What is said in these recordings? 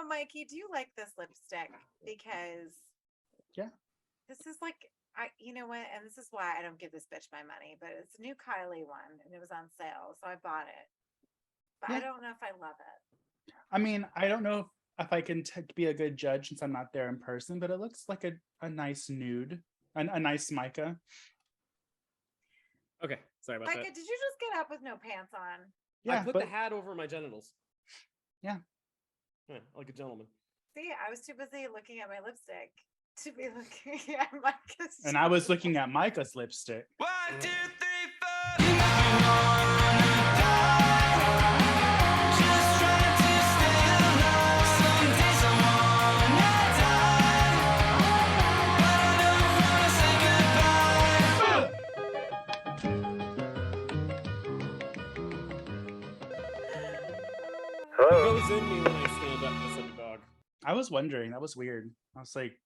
Mikey, do you like this lipstick? Because Yeah. this is like, you know what? And this is why I don't give this bitch my money, but it's a new Kylie one and it was on sale. So I bought it. But I Yeah. don't know if I love it. I mean, I don't know if I can be a good judge since I'm not there in person, but it looks like a nice nude, a nice Micah. Okay, sorry about Micah, that. did you just get up with no pants on? I Yeah, put but the hat over my genitals. Yeah. Yeah, like a gentleman. See, I was too busy looking at my lipstick to be looking at Micah's. and I was looking at Micah's lipstick. 1, 2, 3, 4. Just trying to stay alive. Some days I wanna die, but I don't wanna say goodbye. It goes in me when I stand up just like a dog. I was wondering. That was weird. I was like,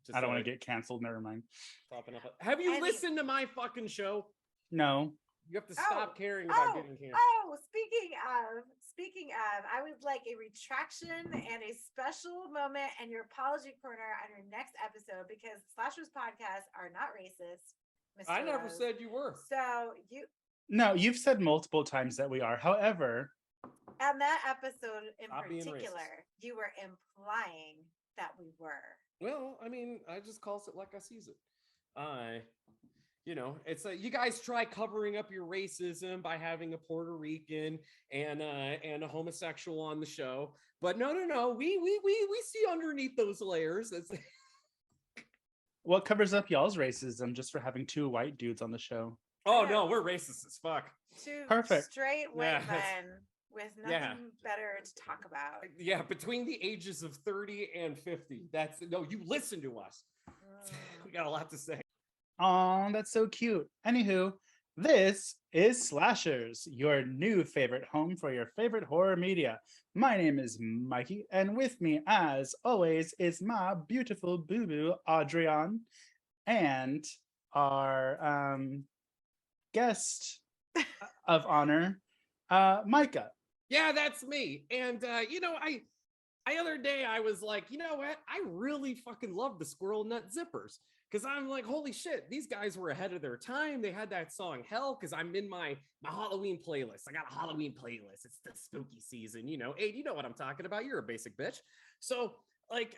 Just I don't want to get canceled. Never mind. popping up. Have you listened to my fucking show? No. You have to stop caring about getting canceled. Speaking of, I would like a retraction and a special moment and your apology corner on your next episode because Slashers podcasts are not racist. Mr. I never Rose. said you were. So No, you've said multiple times that we are. However, on that episode in Stop being particular, you were implying that we were. Well, I mean, I just calls it like I sees it. It's you guys try covering up your racism by having a Puerto Rican and a homosexual on the show, but no, we see underneath those layers. what covers up y'all's racism just for having two white dudes on the show? Oh no, we're racist as fuck. Two Perfect. straight white Yeah. men with nothing better to talk about. Yeah, between the ages of 30 and 50. You listen to us. We got a lot to say. Aw, that's so cute. Anywho, this is Slashers, your new favorite home for your favorite horror media. My name is Mikey, and with me, as always, is my beautiful boo-boo, Adrian, and our guest of honor, Micah. Yeah, that's me. And other day I was like, you know what? I really fucking love the Squirrel Nut Zippers. Because I'm like, holy shit, these guys were ahead of their time. They had that song Hell, because I'm in my Halloween playlist. I got a Halloween playlist. It's the spooky season, Aid, you know what I'm talking about. You're a basic bitch. So like,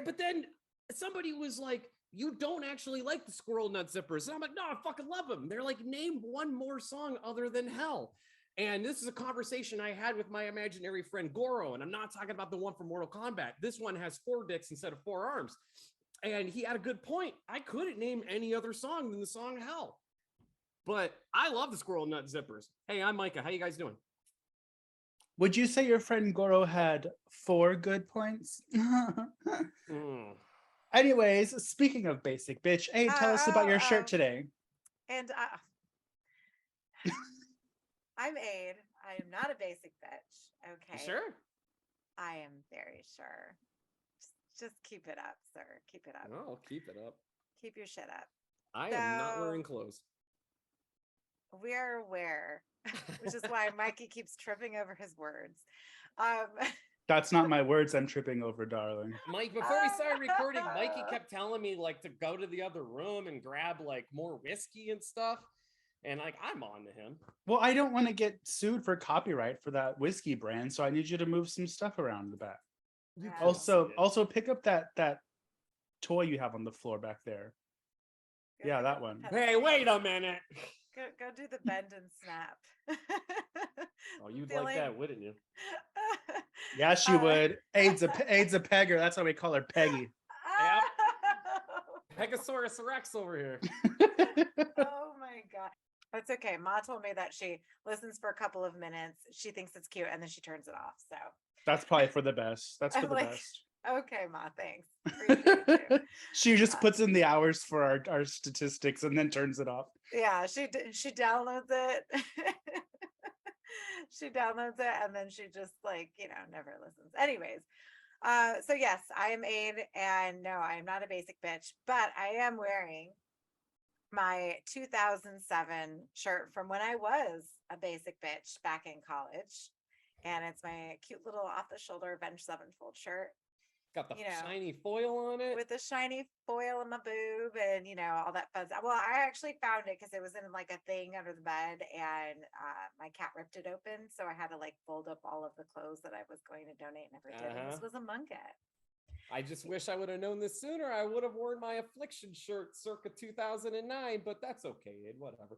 but then somebody was like, you don't actually like the Squirrel Nut Zippers. And I'm like, no, I fucking love them. They're like, name one more song other than Hell. And this is a conversation I had with my imaginary friend Goro. And I'm not talking about the one from Mortal Kombat. This one has 4 dicks instead of 4 arms. And he had a good point. I couldn't name any other song than the song Hell. But I love the Squirrel Nut Zippers. Hey, I'm Micah. How you guys doing? Would you say your friend Goro had 4 good points? Anyways, speaking of basic bitch, hey, tell us about your shirt today. And I'm Aid. I am not a basic bitch. Okay. Sure. I am very sure. Just keep it up, sir. Keep it up. No, I'll keep it up. Keep your shit up. I am not wearing clothes. We're aware, which is why Mikey keeps tripping over his words. That's not my words I'm tripping over, darling. Mike, before we started recording, Mikey kept telling me like to go to the other room and grab like more whiskey and stuff. And like, I'm on to him. Well, I don't want to get sued for copyright for that whiskey brand, so I need you to move some stuff around the back. Also pick up that toy you have on the floor back there. Yeah, that one. Hey, wait a minute. Go do the bend and snap. Oh, you'd like that, wouldn't you? Yeah, she would. Aid's a pegger. That's why we call her Peggy. Yep. Pegasaurus Rex over here. Oh my god. That's okay. Ma told me that she listens for a couple of minutes. She thinks it's cute and then she turns it off. So that's probably for the best. That's for the best. Okay, Ma, thanks. Appreciate you. She just puts in the hours for our statistics and then turns it off. Yeah, she downloads it. She downloads it and then she just never listens. Anyways, so yes, I am Aid, and no, I am not a basic bitch, but I am wearing my 2007 shirt from when I was a basic bitch back in college. And it's my cute little off the shoulder Avenged Sevenfold shirt. Got the You know, shiny foil on it. with the shiny foil in my boob and all that fun stuff. Well, I actually found it because it was in like a thing under the bed, and my cat ripped it open, so I had to like fold up all of the clothes that I was going to donate, and never did. And this was among it. I just wish I would have known this sooner. I would have worn my Affliction shirt circa 2009, but that's okay. Whatever.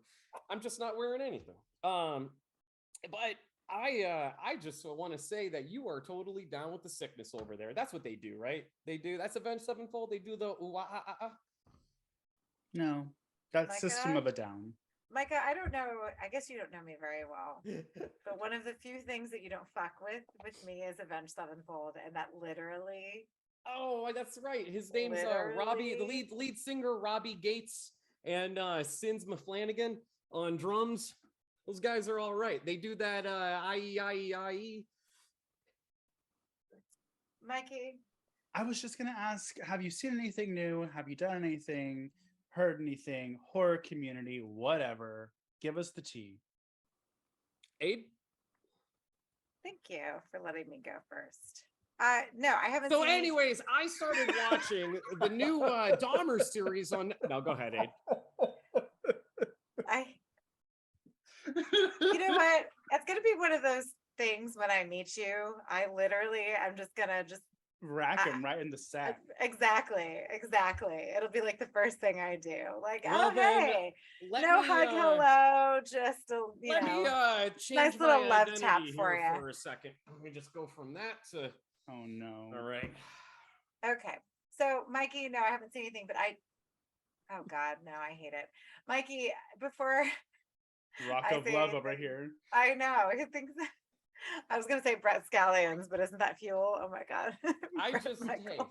I'm just not wearing anything. But I just want to say that you are totally down with the sickness over there. That's what they do, right? They do. That's Avenged Sevenfold. They do the ooh, ah, ah, ah. No, that's Micah? System of a Down. Micah, I don't know. I guess you don't know me very well, but one of the few things that you don't fuck with me is Avenged Sevenfold, and that literally. Oh, that's right. His name's Robbie, the lead singer, Robbie Gates, and Sins McFlanagan on drums. Those guys are all right. They do that IE. Mikey, I was just gonna ask, have you seen anything new? Have you done anything? Heard anything? Horror community, whatever. Give us the tea. Abe? thank you for letting me go first. No, I haven't. So seen anyways, I started watching the new Dahmer series on... No, go ahead, Abe. You know what? It's gonna be one of those things when I meet you. I'm just gonna Rack him right in the sack. Exactly. It'll be like the first thing I do. Like, Well, oh then, hey, let no me, hug, hello, just a Let me change nice my little love identity tap here for ya. for a second. Let me just go from that to... Oh no. All right. Okay. So Mikey, no, I haven't seen anything, but oh God, no, I hate it. Mikey, before Rock I of say love over anything, here. I know. I think I was gonna say Brett Scallions, but isn't that Fuel? Oh my God. I Bret just... Hey, Michaels.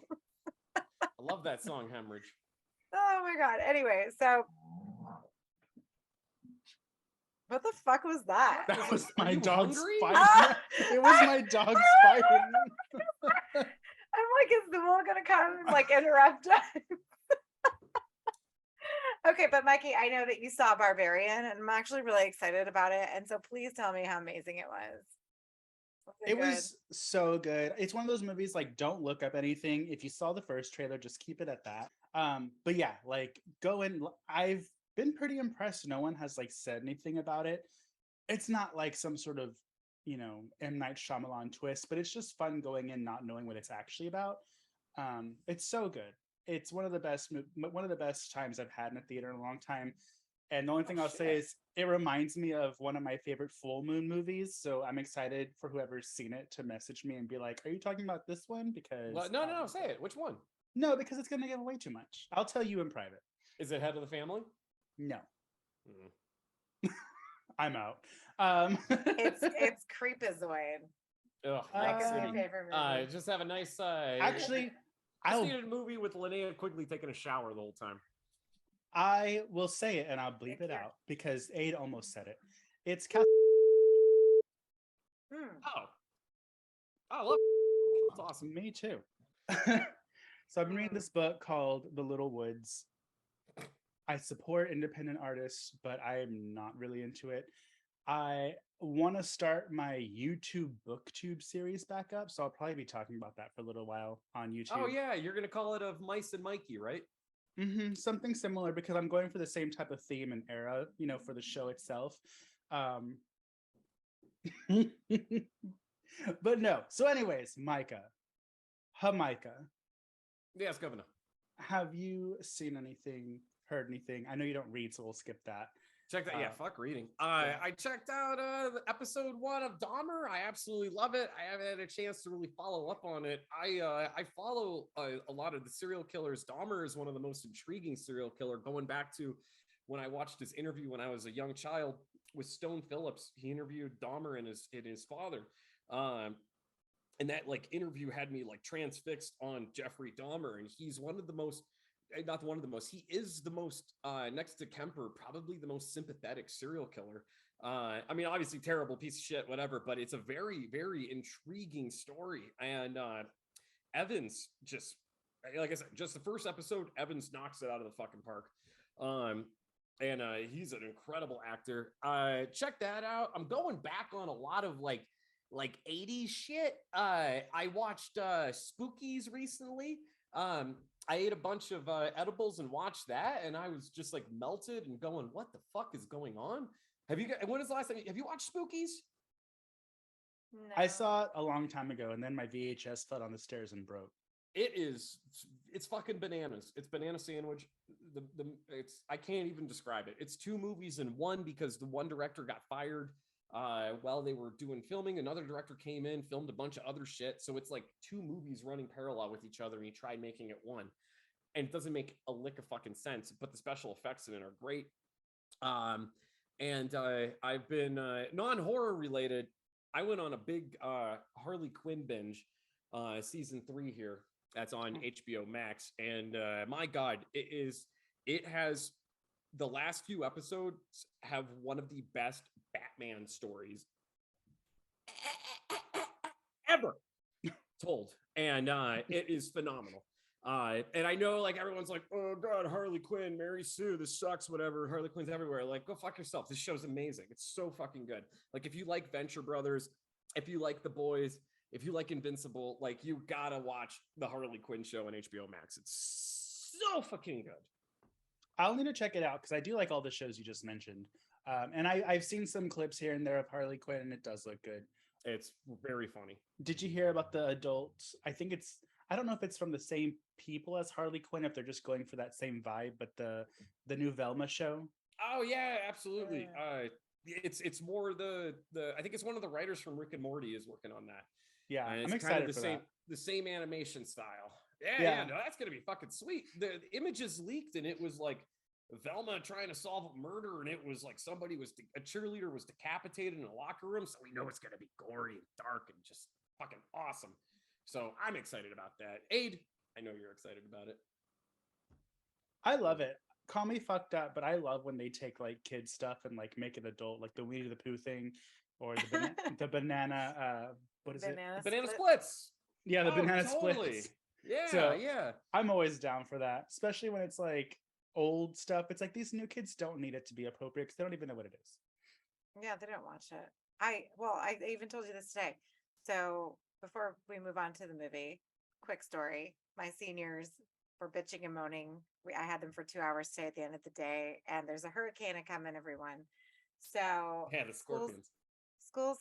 I love that song, Hemorrhage. Oh my God. Anyway, so what the fuck was that? That was Are my you dog's hungry? spider. Ah! It was my dog's spider. I'm like, is the wall gonna come and like interrupt us? Okay, but Mikey, I know that you saw Barbarian, and I'm actually really excited about it. And so please tell me how amazing it was. It was so good. It's one of those movies like don't look up anything. If you saw the first trailer, just keep it at that. But yeah, like go in. I've been pretty impressed. No one has like said anything about it. It's not like some sort of, M. Night Shyamalan twist, but it's just fun going in not knowing what it's actually about. It's so good. It's one of the best times I've had in a theater in a long time. And the only thing I'll say is it reminds me of one of my favorite full moon movies. So I'm excited for whoever's seen it to message me and be like, are you talking about this one? Because Well, no, say it. Which one? No, because it's going to give away too much. I'll tell you in private. Is it Head of the Family? No. Mm. I'm out. it's Creepazoid. Ugh, Like that's it's my silly. favorite movie. Just have a nice... Actually, I needed a movie with Linnea Quigley taking a shower the whole time. I will say it and I'll bleep it out because Aid almost said it. It's Oh, I love That's awesome. Me too. So I've been reading this book called The Little Woods. I support independent artists, but I'm not really into it. I want to start my YouTube booktube series back up, so I'll probably be talking about that for a little while on YouTube. Oh yeah, you're gonna call it Of Mice and Mikey, right? Something similar, because I'm going for the same type of theme and era, for the show itself. But no. So anyways, Micah. Yes, Governor. Have you seen anything, heard anything? I know you don't read, so we'll skip that. Check that. Yeah, fuck reading. I checked out episode 1 of Dahmer. I absolutely love it. I haven't had a chance to really follow up on it. I follow a lot of the serial killers. Dahmer is one of the most intriguing serial killer. Going back to when I watched his interview when I was a young child with Stone Phillips, he interviewed Dahmer and his father. And that interview had me transfixed on Jeffrey Dahmer, and he's one of the most. Not one of the most, he is the most, next to Kemper, probably the most sympathetic serial killer. I mean, obviously terrible piece of shit, whatever, but it's a very, very intriguing story. And Evans just, like I said, just the first episode, Evans knocks it out of the fucking park. and he's an incredible actor. Check that out. I'm going back on a lot of like 80s shit. I watched Spookies recently. I ate a bunch of edibles and watched that, and I was just like melted and going, what the fuck is going on? When was the last time? Have you watched Spookies? I No. saw it a long time ago, and then my VHS fell on the stairs and broke. It's fucking bananas. It's banana sandwich. I can't even describe it. It's 2 movies in one because the one director got fired while they were doing filming. Another director came in, filmed a bunch of other shit. So it's like 2 movies running parallel with each other, and he tried making it one. And it doesn't make a lick of fucking sense, but the special effects in it are great. I've been non-horror related. I went on a big Harley Quinn binge, season 3 here. That's on HBO Max, and my God, it has the last few episodes have one of the best Batman stories ever told, and it is phenomenal. And I know like everyone's like, oh God, Harley Quinn, Mary Sue, this sucks, whatever. Harley Quinn's everywhere. Like, go fuck yourself. This show's amazing. It's so fucking good. Like, if you like Venture Brothers, if you like The Boys, if you like Invincible, like you gotta watch the Harley Quinn show on HBO Max. It's so fucking good. I'll need to check it out because I do like all the shows you just mentioned. And I've seen some clips here and there of Harley Quinn, and it does look good. It's very funny. Did you hear about the adult? I don't know if it's from the same people as Harley Quinn, if they're just going for that same vibe, but the new Velma show. Oh yeah, absolutely. It's more the I think it's one of the writers from Rick and Morty is working on that. Yeah, And I'm it's kind excited of for the that. same animation style. Yeah. Yeah, no, that's gonna be fucking sweet. The images leaked, and it was like Velma trying to solve a murder, and it was like a cheerleader was decapitated in a locker room, so we know it's gonna be gory and dark and just fucking awesome. So I'm excited about that. Aid, I know you're excited about it. I love it. Call me fucked up, but I love when they take like kid stuff and like make it adult, like the Winnie the Pooh thing, or the banana. What is it? Banana splits. Yeah, the banana totally. splits. Yeah, So, yeah. I'm always down for that, especially when it's like old stuff. It's like these new kids don't need it to be appropriate because they don't even know what it is. Yeah, they don't watch it. I even told you this today. So before we move on to the movie, quick story. My seniors were bitching and moaning. I had them for 2 hours today at the end of the day, and there's a hurricane coming, everyone. So Yeah, the scorpions. School's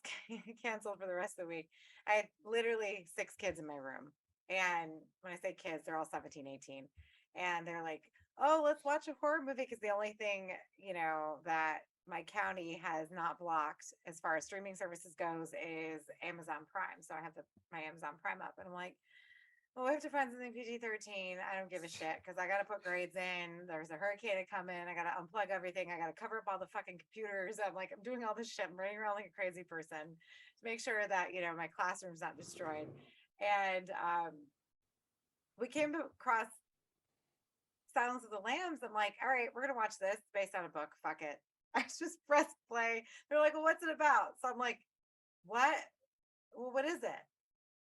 canceled for the rest of the week. I had literally 6 kids in my room. And when I say kids, they're all 17, 18. And they're like, oh, let's watch a horror movie. Because the only thing, that my county has not blocked as far as streaming services goes is Amazon Prime. So I have my Amazon Prime up. And I'm like, well, we have to find something PG-13. I don't give a shit because I got to put grades in. There's a hurricane coming. I got to unplug everything. I got to cover up all the fucking computers. I'm doing all this shit. I'm running around like a crazy person to make sure that, my classroom's not destroyed. And we came across Silence of the Lambs. I'm like, all right, we're going to watch this based on a book. Fuck it. I just pressed play. They're like, well, what's it about? So I'm like, what? Well, what is it?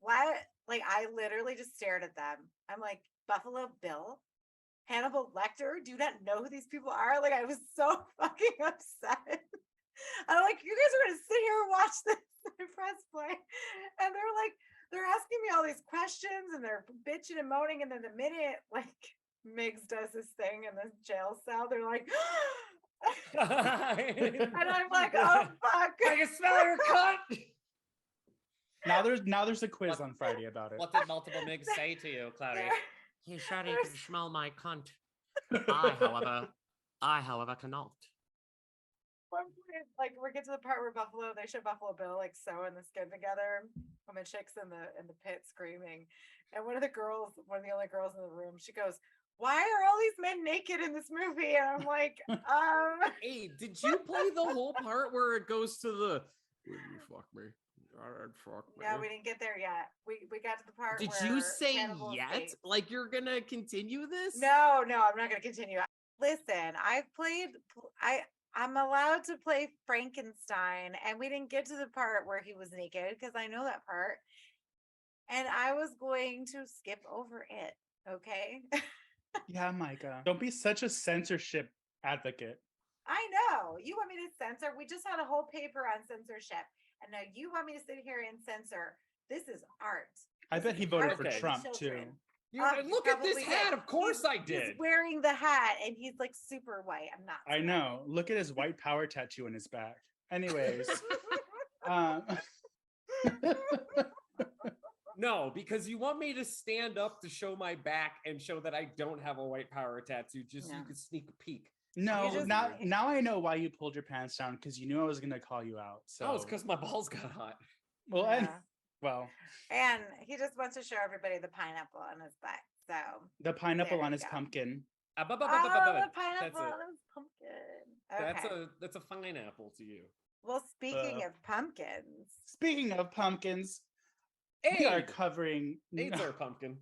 What? Like, I literally just stared at them. I'm like, Buffalo Bill, Hannibal Lecter. Do you not know who these people are? Like, I was so fucking upset. I'm like, you guys are going to sit here and watch this and press play. And they're asking me all these questions and they're bitching and moaning. And then the minute, like, Miggs does this thing in the jail cell, they're like, and I'm like, oh, fuck. I can smell your cunt. Now there's a quiz on Friday about it. What did multiple Migs say to you, Claudia? He said he can smell my cunt. I, however, cannot. One point, like we get to the part where they show Buffalo Bill like sewing the skin together, and the chick's in the pit screaming, and one of the only girls in the room, she goes, "Why are all these men naked in this movie?" And I'm like, Hey, did you play the whole part where it goes to the "Will you fuck me? Fuck me"? Yeah, we didn't get there yet. We got to the part. Did where you say Hannibal yet? escapes. Like you're gonna continue this? No, I'm not going to continue. Listen, I'm allowed to play Frankenstein, and we didn't get to the part where he was naked because I know that part, and I was going to skip over it. Okay. Yeah, Micah. Don't be such a censorship advocate. I know. You want me to censor? We just had a whole paper on censorship. And now you want me to sit here and censor. This is art. I This bet is he voted art for Okay. Trump children. too. You, You look at this probably hat. did. Of course I He's did. wearing the hat and he's like super white. I'm not. I know. Look at his white power tattoo on his back. Anyways, um, No, because you want me to stand up to show my back and show that I don't have a white power tattoo, just so No. you could sneak a peek. no, just- now I know why you pulled your pants down because you knew I was gonna call you out. So Oh, it's because my balls got hot. well, Yeah. well, And he just wants to show everybody the pineapple on his back. So the pineapple There on you his go. pumpkin. oh, the That's pineapple it. on his pumpkin. Okay. That's a fine apple to you. Well, speaking Uh, of pumpkins, Speaking of pumpkins, we are covering. AIDS our pumpkin.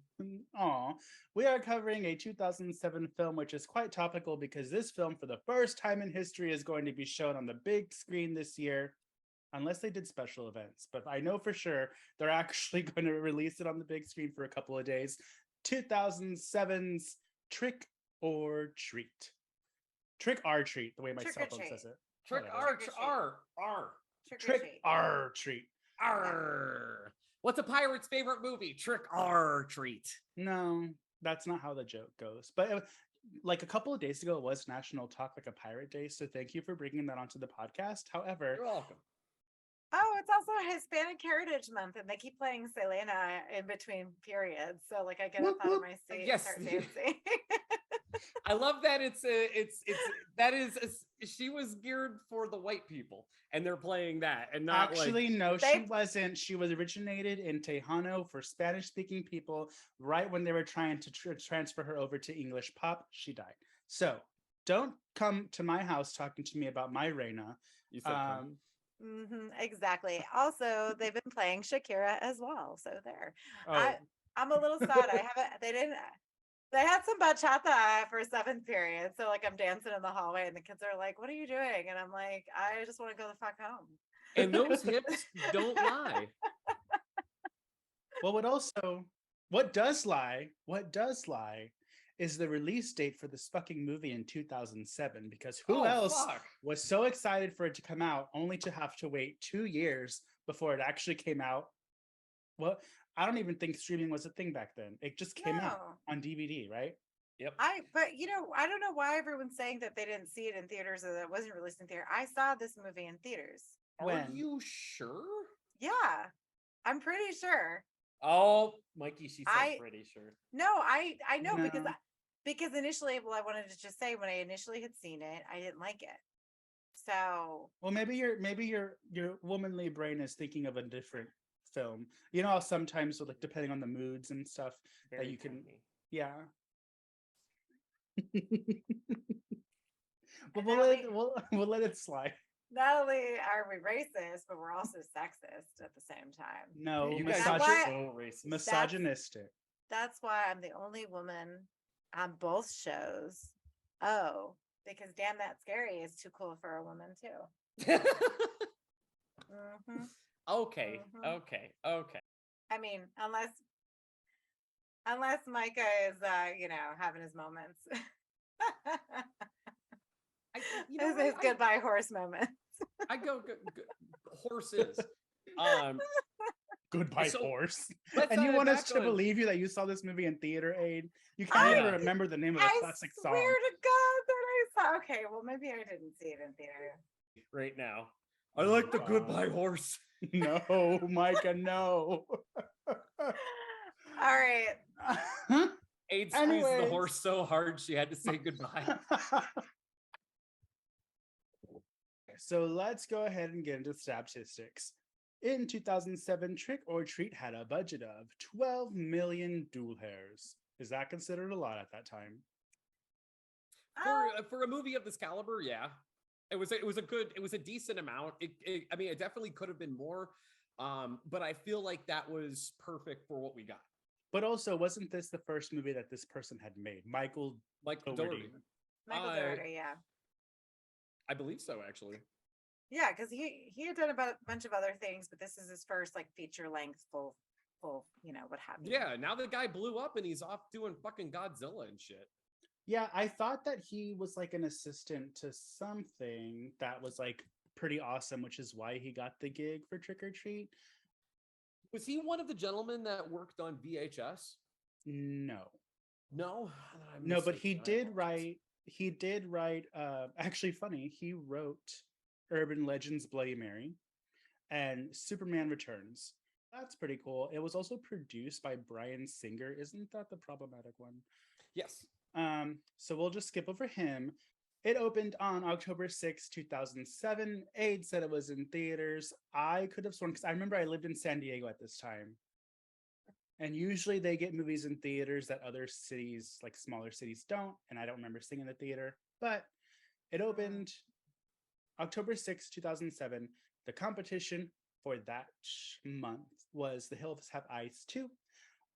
We are covering a 2007 film, which is quite topical because this film, for the first time in history, is going to be shown on the big screen this year, unless they did special events. But I know for sure they're actually going to release it on the big screen for a couple of days. 2007's Trick or Treat. Trick or Treat, the way my Trick cell or phone treat. says it. Trick Whatever. or Trick or R. trick or Trick treat. or Treat. R. What's a pirate's favorite movie? Trick or treat. No, that's not how the joke goes. But like a couple of days ago, it was National Talk Like a Pirate Day. So thank you for bringing that onto the podcast. However, You're welcome. Oh, it's also Hispanic Heritage Month, and they keep playing Selena in between periods. So, like, I get Whoop, up out of whoop. my seat and Yes. start dancing. I love that she was geared for the white people, and they're playing that, and not actually, no, she they- wasn't. She was originated in Tejano for Spanish-speaking people. Right when they were trying to transfer her over to English pop, she died. So don't come to my house talking to me about my reina. You said come. Exactly. Also, they've been playing Shakira as well. So there. Oh, I'm a little sad. I haven't. They didn't. They had some bachata for 7th period. So like I'm dancing in the hallway, and the kids are like, "What are you doing?" And I'm like, "I just want to go the fuck home." And those hips don't lie. well, what does lie is the release date for this fucking movie in 2007, because who Oh, else fuck. was so excited for it to come out only to have to wait 2 years before it actually came out? Well, I don't even think streaming was a thing back then. It just came out No. on DVD, right? Yep. But I don't know why everyone's saying that they didn't see it in theaters or that it wasn't released in theater. I saw this movie in theaters. Are When? you sure? Yeah, I'm pretty sure. Oh, Mikey, she said I- pretty sure. No, I know No. because initially, well, I wanted to just say when I initially had seen it, I didn't like it. So Well, maybe your womanly brain is thinking of a different film. You know how sometimes, like, depending on the moods and stuff, Very you can- tiny. yeah. But And we'll now let it, we'll let it slide. not only are we racist, but we're also sexist at the same time. No, You And guys that's are why- so racist. misogynistic. That's why I'm the only woman on both shows. Oh, because Damn That's Scary is too cool for a woman too. hmm Okay, Mhm. okay, okay. I mean, unless Micah is, having his moments, You know, his goodbye horse moment. I go horses. Goodbye, So, horse. let's, And you want us back to on- believe you that you saw this movie in theater, Aid? You can't even I- remember the name of the I classic swear song. to God that I saw. Okay, well, maybe I didn't see it in theater. right now. I like the goodbye horse. No, Micah, no. All right. Aid squeezed the Anyways. horse so hard she had to say goodbye. So let's go ahead and get into statistics. In 2007, Trick or Treat had a budget of 12 million dual hairs. Is that considered a lot at that time? For a movie of this caliber, yeah. It was a decent amount. I mean, it definitely could have been more. But I feel like that was perfect for what we got. But also, wasn't this the first movie that this person had made? Michael Like Dougherty. Doherty. Michael Uh, Dougherty, yeah. I believe so, actually. Yeah, because he had done a bunch of other things, but this is his first like feature length full, what have you. Yeah, now the guy blew up and he's off doing fucking Godzilla and shit. Yeah, I thought that he was like an assistant to something that was like pretty awesome, which is why he got the gig for Trick or Treat. Was he one of the gentlemen that worked on VHS? No. No, No, but he did write actually funny, he wrote Urban Legends Bloody Mary and Superman Returns. That's pretty cool. It was also produced by Bryan Singer. Isn't that the problematic one? Yes. So we'll just skip over him. It opened on October 6, 2007. Aid said it was in theaters. I could have sworn, because I remember I lived in San Diego at this time. And usually they get movies in theaters that other cities, like smaller cities, don't. And I don't remember seeing in the theater. But it opened October 6, 2007. The competition for that month was The Hills Have Eyes 2,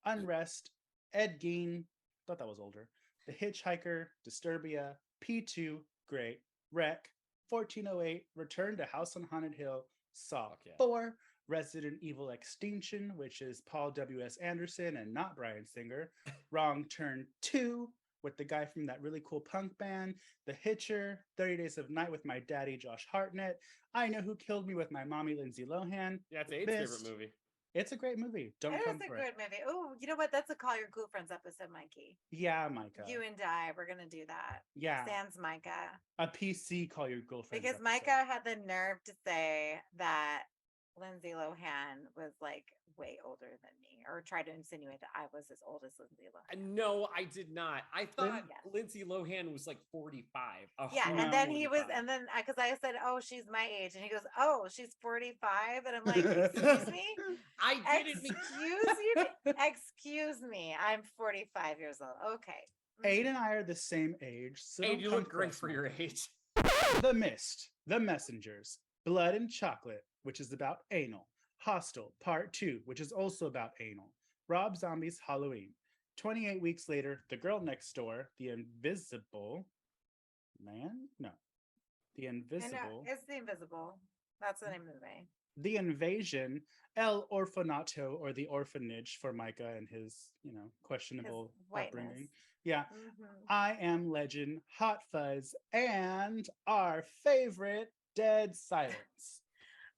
Unrest, Ed Gein, thought that was older, The Hitchhiker, Disturbia, P2, Great, Wreck, 1408, Return to House on Haunted Hill, Saw 4, Resident Evil Extinction, which is Paul W.S. Anderson and not Bryan Singer, Wrong Turn 2, with the guy from that really cool punk band, The Hitcher, 30 Days of Night with my daddy, Josh Hartnett, I Know Who Killed Me with my mommy, Lindsay Lohan. Yeah, it's Aid's favorite movie. It's a great movie. Don't It come is a for good it. movie. Oh, you know what? That's a Call Your Cool Friends episode, Mikey. Yeah, Micah. You and I, we're gonna do that. Yeah. Sans Micah. A PC Call Your Girlfriend. Because Micah had the nerve to say that Lindsay Lohan was like way older than me, or tried to insinuate that I was as old as Lindsay Lohan. No, I did not. I thought Yes. Lindsay Lohan was like 45. Yeah, No. and then he was, and then because I said, "Oh, she's my age," and he goes, "Oh, she's 45," and I'm like, "Excuse me, I didn't mean. excuse me, I'm 45 years old." Okay. Aid and I are the same age. So Hey, don't you come look great us, for Micah. your age. The Mist, The Messengers, Blood and Chocolate, which is about anal. Hostel, Part 2, which is also about anal. Rob Zombie's Halloween. 28 weeks later, The Girl Next Door, The Invisible Man? No. The I know, Invisible. it's The Invisible. That's the name of the movie. The Invasion, El Orfanato, or The Orphanage for Micah and his, questionable upbringing. whiteness. Yeah. Mhm. I Am Legend, Hot Fuzz, and our favorite, Dead Silence.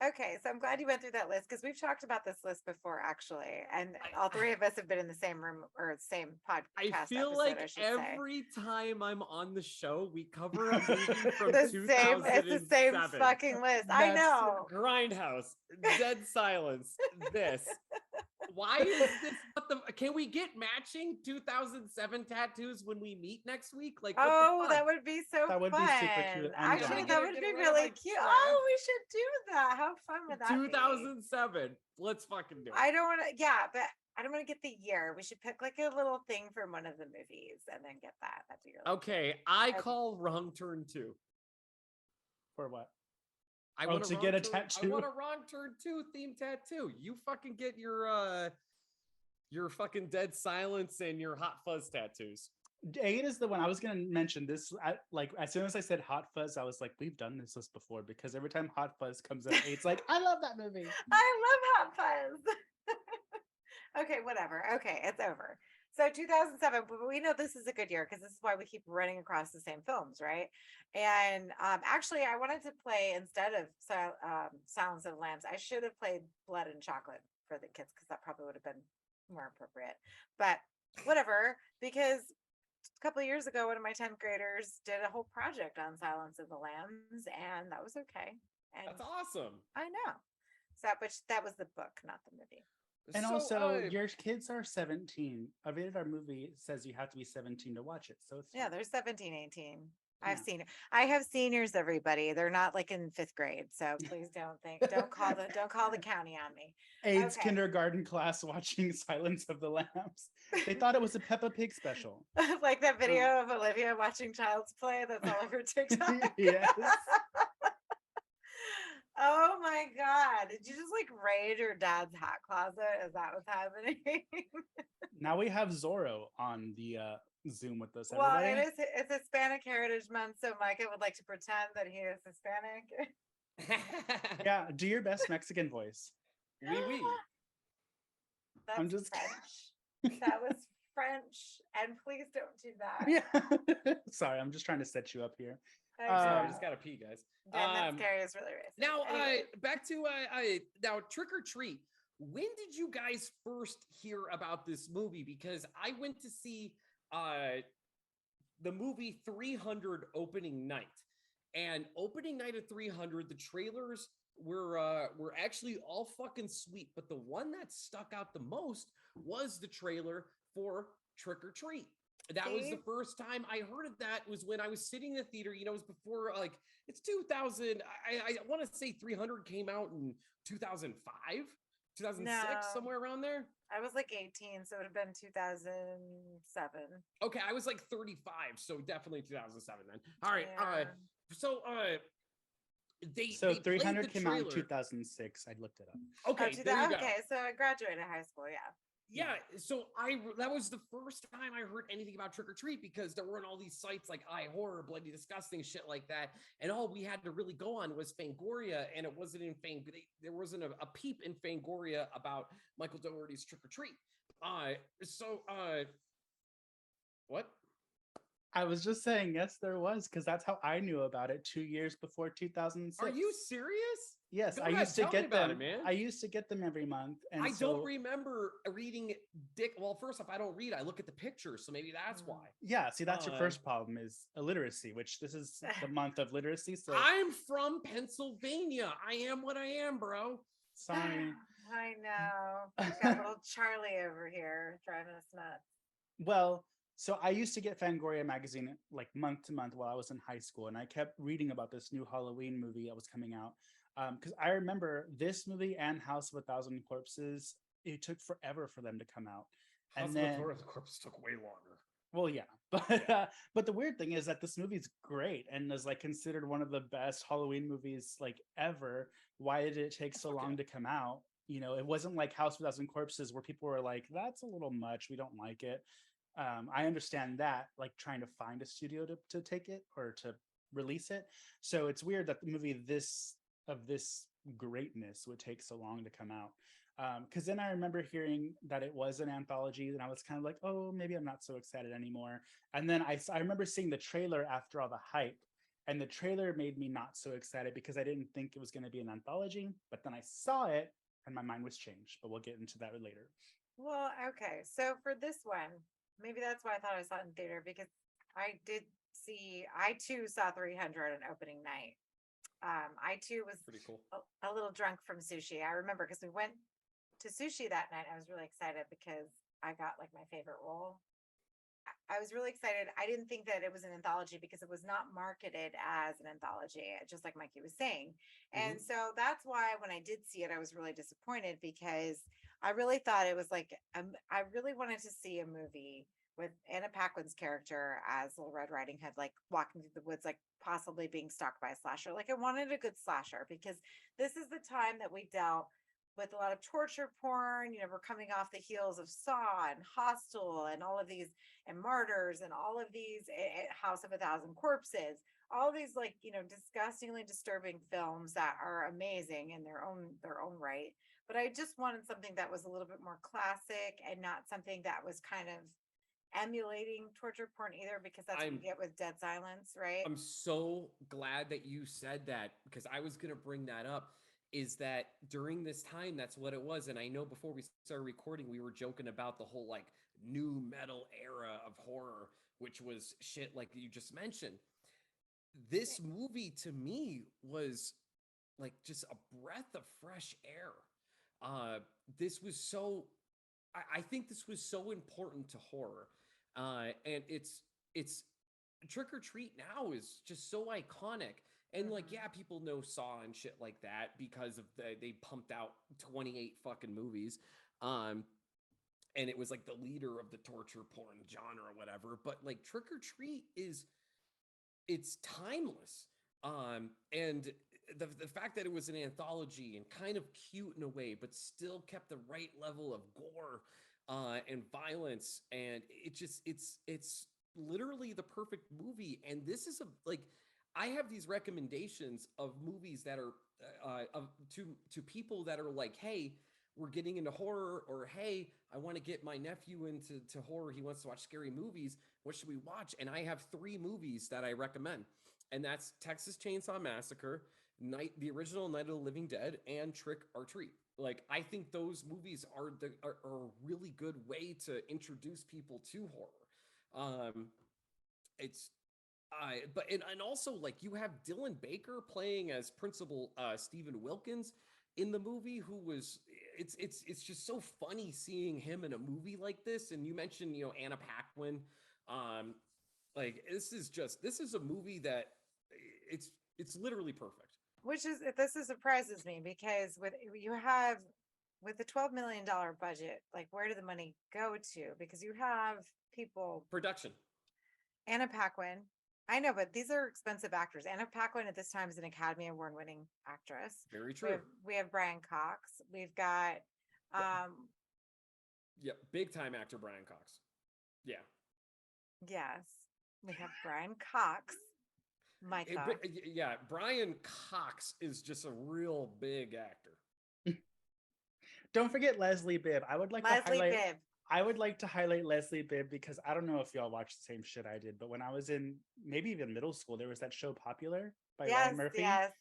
Okay, so I'm glad you went through that list because we've talked about this list before, actually, and all three of us have been in the same room or same podcast. I feel episode, like I should say. every time I'm on the show, we cover a movie from the 2007. same, it's the same fucking list. I That's know. Grindhouse, Dead Silence, this. Why is this? Can we get matching 2007 tattoos when we meet next week? Like, what the Oh, fuck? that would be so That would be fun. super cute. I'm Actually, down. that would Get be rid of really my cute. crap. Oh, we should do that. How fun would that be? 2007. Let's fucking do it. I don't want to, yeah, but I don't want to get the year. We should pick like a little thing from one of the movies and then get that. That'd be really Okay, I Okay. call Wrong Turn 2. For what? I Oh, want to Wrong get a Turn- tattoo? I want a Wrong Turn 2 themed tattoo. You fucking get your fucking Dead Silence and your Hot Fuzz tattoos. Aid is the one I was going to mention. This, like, as soon as I said Hot Fuzz, I was like, we've done this list before, because every time Hot Fuzz comes up, Aid's like, I love that movie. I love Hot Fuzz. Okay, whatever. Okay, it's over. So 2007, but we know this is a good year because this is why we keep running across the same films, right? And actually, I wanted to play instead of Silence of the Lambs. I should have played Blood and Chocolate for the kids because that probably would have been more appropriate. But whatever, because a couple of years ago, one of my 10th graders did a whole project on Silence of the Lambs, and that was okay. And That's awesome. I know. So, but that was the book, not the movie. And So, also, your kids are 17. A rated R movie says you have to be 17 to watch it. So it's Yeah, fine. they're 17, 18. Yeah. I have seniors, everybody. They're not like in 5th grade. So please don't call the county on me. Aid's okay. kindergarten class watching Silence of the Lambs. They thought it was a Peppa Pig special. Like that video of Olivia watching Child's Play that's all over TikTok. Yes. Oh my God. Did you just like raid your dad's hat closet? Is that what's happening? Oh, Now we have Zorro on the Zoom with us. Well, Everybody. it's Hispanic Heritage Month, so Micah would like to pretend that he is Hispanic. Yeah, do your best Mexican voice. Oui, oui. That's I'm just French. That was French, and please don't do that. Yeah. Sorry, I'm just trying to set you up here. I'm Sorry, I sorry. just gotta pee, guys. Dan, that scary is really racist. Now, Anyway. back to now Trick or Treat. When did you guys first hear about this movie? Because I went to see the movie 300 opening night, and opening night of 300, the trailers were actually all fucking sweet, but the one that stuck out the most was the trailer for Trick or Treat. That was the first time I heard of that, was when I was sitting in the theater. You know, it was before, like, it's 2000. I want to say 300 came out in 2005, 2006, No. somewhere around there. I was like 18, so it would have been 2007. Okay, I was like 35, so definitely 2007 then. All right, Yeah. so they 300 played the came out in trailer. 2006. I looked it up. Okay, Oh, there you go. okay, so I graduated high school, yeah. Yeah, so that was the first time I heard anything about Trick or Treat, because there weren't all these sites like iHorror, Bloody Disgusting, shit like that, and all we had to really go on was Fangoria, and it wasn't in there wasn't a peep in Fangoria about Michael Dougherty's Trick or Treat. What? I was just saying, yes, there was, because that's how I knew about it 2 years before 2006. Are you serious? Yes, Go I ahead, used to tell me get about them. it, man. I used to get them every month, and I so, don't remember reading Dick. Well, first off, I don't read. I look at the pictures, so maybe that's why. Yeah, see, that's your Uh, first problem is illiteracy, which this is the month of literacy. So I'm from Pennsylvania. I am what I am, bro. sorry. I know. We've got little Charlie over here driving us nuts. Well, so I used to get Fangoria magazine like month to month while I was in high school, and I kept reading about this new Halloween movie that was coming out. Because I remember this movie and House of a Thousand Corpses, it took forever for them to come out. House And of then, the Corpse took way longer. well, yeah, but the weird thing is that this movie's great and is like considered one of the best Halloween movies like ever. Why did it take so long to come out? You know, it wasn't like House of a Thousand Corpses where people were like, "That's a little much. We don't like it." I understand that, like trying to find a studio to take it or to release it. So it's weird that the movie this greatness would take so long to come out. Because then I remember hearing that it was an anthology, and I was kind of like, oh, maybe I'm not so excited anymore. And then I remember seeing the trailer after all the hype, and the trailer made me not so excited because I didn't think it was going to be an anthology. But then I saw it, and my mind was changed. But we'll get into that later. Well, okay. So for this one, maybe that's why I thought I saw it in theater, because I too saw 300 on opening night. I too was Pretty cool. a little drunk from sushi. I remember because we went to sushi that night. I was really excited because I got like my favorite roll. I was really excited. I didn't think that it was an anthology because it was not marketed as an anthology, just like Mikey was saying. And so that's why when I did see it, I was really disappointed because I really thought it was like, I really wanted to see a movie with Anna Paquin's character as Little Red Riding Hood, like walking through the woods, like possibly being stalked by a slasher. Like I wanted a good slasher because this is the time that we dealt with a lot of torture porn. You know, we're coming off the heels of Saw and Hostel and all of these, and Martyrs and all of these, House of a Thousand Corpses, all these like, you know, disgustingly disturbing films that are amazing in their own right. But I just wanted something that was a little bit more classic and not something that was kind of emulating torture porn either, because that's what you get with Dead Silence, right? I'm so glad that you said that, because I was going to bring that up, is that during this time, that's what it was. And I know before we started recording, we were joking about the whole like new metal era of horror, which was shit like you just mentioned. This movie to me was like just a breath of fresh air. This was so, I think this was so important to horror. And it's Trick or Treat now is just so iconic. And like, yeah, people know Saw and shit like that because of they pumped out 28 fucking movies. And it was like the leader of the torture porn genre or whatever. But like Trick or Treat it's timeless. And the fact that it was an anthology and kind of cute in a way, but still kept the right level of gore and violence, and it's literally the perfect movie. And this is I have these recommendations of movies that are to people that are like, hey, we're getting into horror, or hey, I want to get my nephew into horror. He wants to watch scary movies. What should we watch? And I have 3 movies that I recommend. And that's Texas Chainsaw Massacre, the original Night of the Living Dead, and Trick or Treat. Like, I think those movies are a really good way to introduce people to horror. It's but and also, like, you have Dylan Baker playing as Principal Stephen Wilkins in the movie, who was it's just so funny seeing him in a movie like this. And you mentioned, Anna Paquin. Like, this is a movie that it's literally perfect. This surprises me because with the $12 million budget, like, where did the money go to? Because you have people, Production. Anna Paquin. I know, but these are expensive actors. Anna Paquin at this time is an Academy Award winning actress. Very true. We have Brian Cox. We've got Yeah, big time actor Brian Cox. Yeah. yes. We have Brian Cox. Micah. Yeah, Brian Cox is just a real big actor. Don't forget Leslie Bibb. I would like to highlight Leslie Bibb because I don't know if y'all watched the same shit I did, but when I was in maybe even middle school, there was that show Popular by Ryan Murphy. Yes,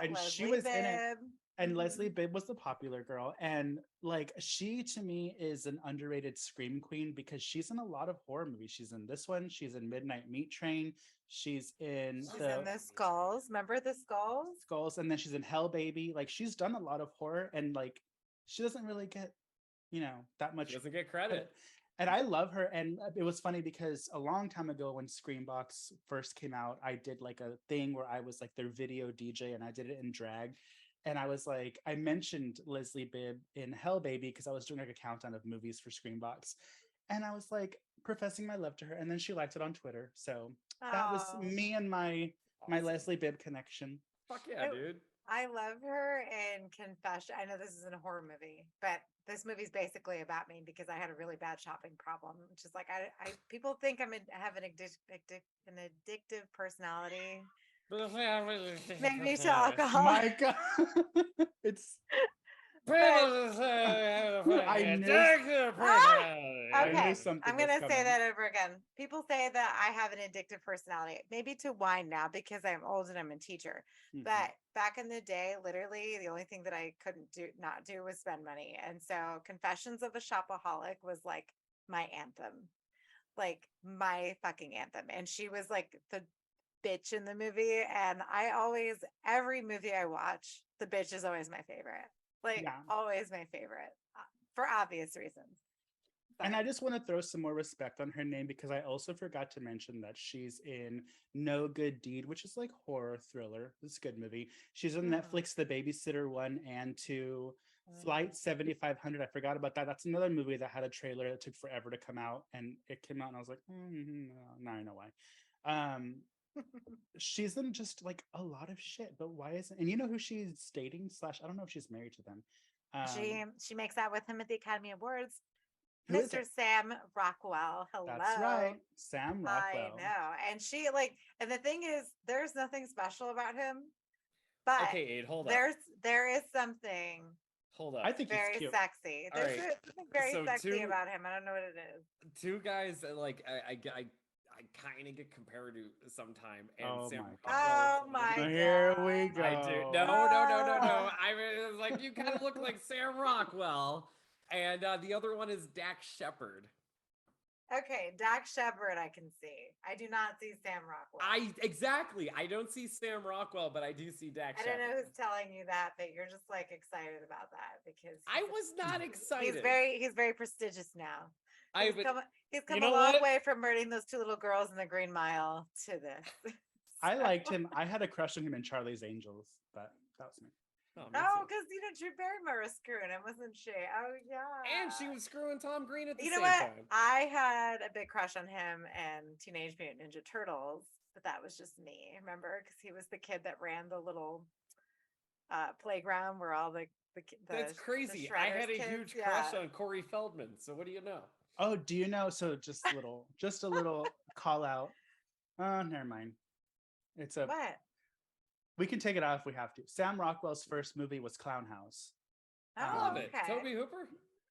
and Leslie she was Bibb. in it. And Leslie Bibb was the popular girl. And like, she to me is an underrated scream queen because she's in a lot of horror movies. She's in this one. She's in Midnight Meat Train. She's in the Skulls. Remember the Skulls? And then she's in Hell Baby. Like, she's done a lot of horror, and like, she doesn't really get, that much. She doesn't get credit. And I love her. And it was funny because a long time ago when Screambox first came out, I did like a thing where I was like their video DJ and I did it in drag. And I was like, I mentioned Leslie Bibb in Hell Baby because I was doing like a countdown of movies for Screambox. And I was like professing my love to her. And then she liked it on Twitter. So that was me and my Leslie Bibb connection. Fuck yeah, dude. I love her in Confession. I know this isn't a horror movie, but this movie's basically about me because I had a really bad shopping problem. Which is like, I people think have an addictive personality. Maybe me to alcohol. Micah. It's I knew something. I'm gonna say that over again. People say that I have an addictive personality, maybe to wine now because I'm old and I'm a teacher. Mhm. But back in the day, literally the only thing that I couldn't not do was spend money. And so Confessions of a Shopaholic was like my anthem. Like my fucking anthem. And she was like the bitch in the movie. And every movie I watch, the bitch is always my favorite. Like, always my favorite for obvious reasons. But. And I just want to throw some more respect on her name because I also forgot to mention that she's in No Good Deed, which is like horror thriller. It's a good movie. She's on Netflix, The Babysitter 1 and 2, Flight 7500. I forgot about that. That's another movie that had a trailer that took forever to come out. And it came out and I was like, now I know why. She's in just like a lot of shit, but why isn't, and you know who she's dating / I don't know if she's married to them. She makes out with him at the Academy Awards. Mr. Sam Rockwell. Hello. That's right. Sam Rockwell. I know. And she and the thing is, there's nothing special about him. But okay, hold on. There is something. Hold up. I think very he's cute. Sexy. There's something very sexy about him. I don't know what it is. 2 guys that like I kind of get compared to sometime. And Sam my God. Here we go. I do. No. I mean, it was like, you kind of look like Sam Rockwell. And the other one is Dax Shepard. Okay, Dax Shepard I can see. I do not see Sam Rockwell. Exactly. I don't see Sam Rockwell, but I do see Dax Shepard. I don't know who's telling you that, but you're just like excited about that because I was not excited. He's very prestigious now. He's come a long way from murdering those 2 little girls in the Green Mile to this. I liked him. I had a crush on him in Charlie's Angels, but that was me. Because Drew Barrymore was screwing him, wasn't she? Oh yeah. And she was screwing Tom Green at the same what? time. I had a big crush on him and Teenage Mutant Ninja Turtles, but that was just me. Remember? Because he was the kid that ran the little playground where all the That's crazy. I had a huge crush on Corey Feldman. So what do you know? Oh, do you know? So just a little call out. Oh, never mind. It's a what? We can take it out if we have to. Sam Rockwell's first movie was Clown House. Oh, Love it. okay. Toby Hooper?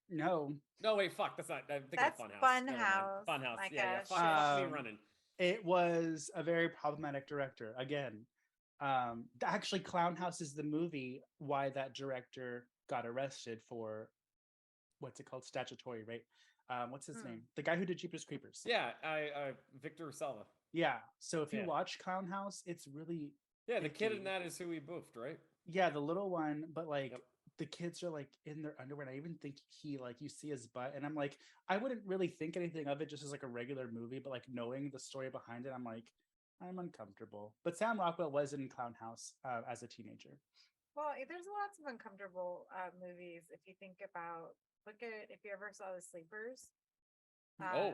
No, No, wait, fuck. That's not. I'm thinking That's of Funhouse. Never mind. Funhouse, Funhouse. Micah. Yeah. Fuck me Um, running. it was a very problematic director. Again, actually, Clown House is the movie why that director got arrested for what's it called, statutory rape. What's his Hmm. name? The guy who did Jeepers Creepers. Yeah, Victor Salva. Yeah. So if you Yeah. watch Clown House, it's really Yeah, the kid icky. in that is who he boofed, right? Yeah, the little one, but like Yep. the kids are like in their underwear. And I even think he like you see his butt, and I'm like, I wouldn't really think anything of it just as like a regular movie, but like knowing the story behind it, I'm like, I'm uncomfortable. But Sam Rockwell was in Clown House as a teenager. Well, there's lots of uncomfortable movies. If you think about, look at if you ever saw The Sleepers. Oh,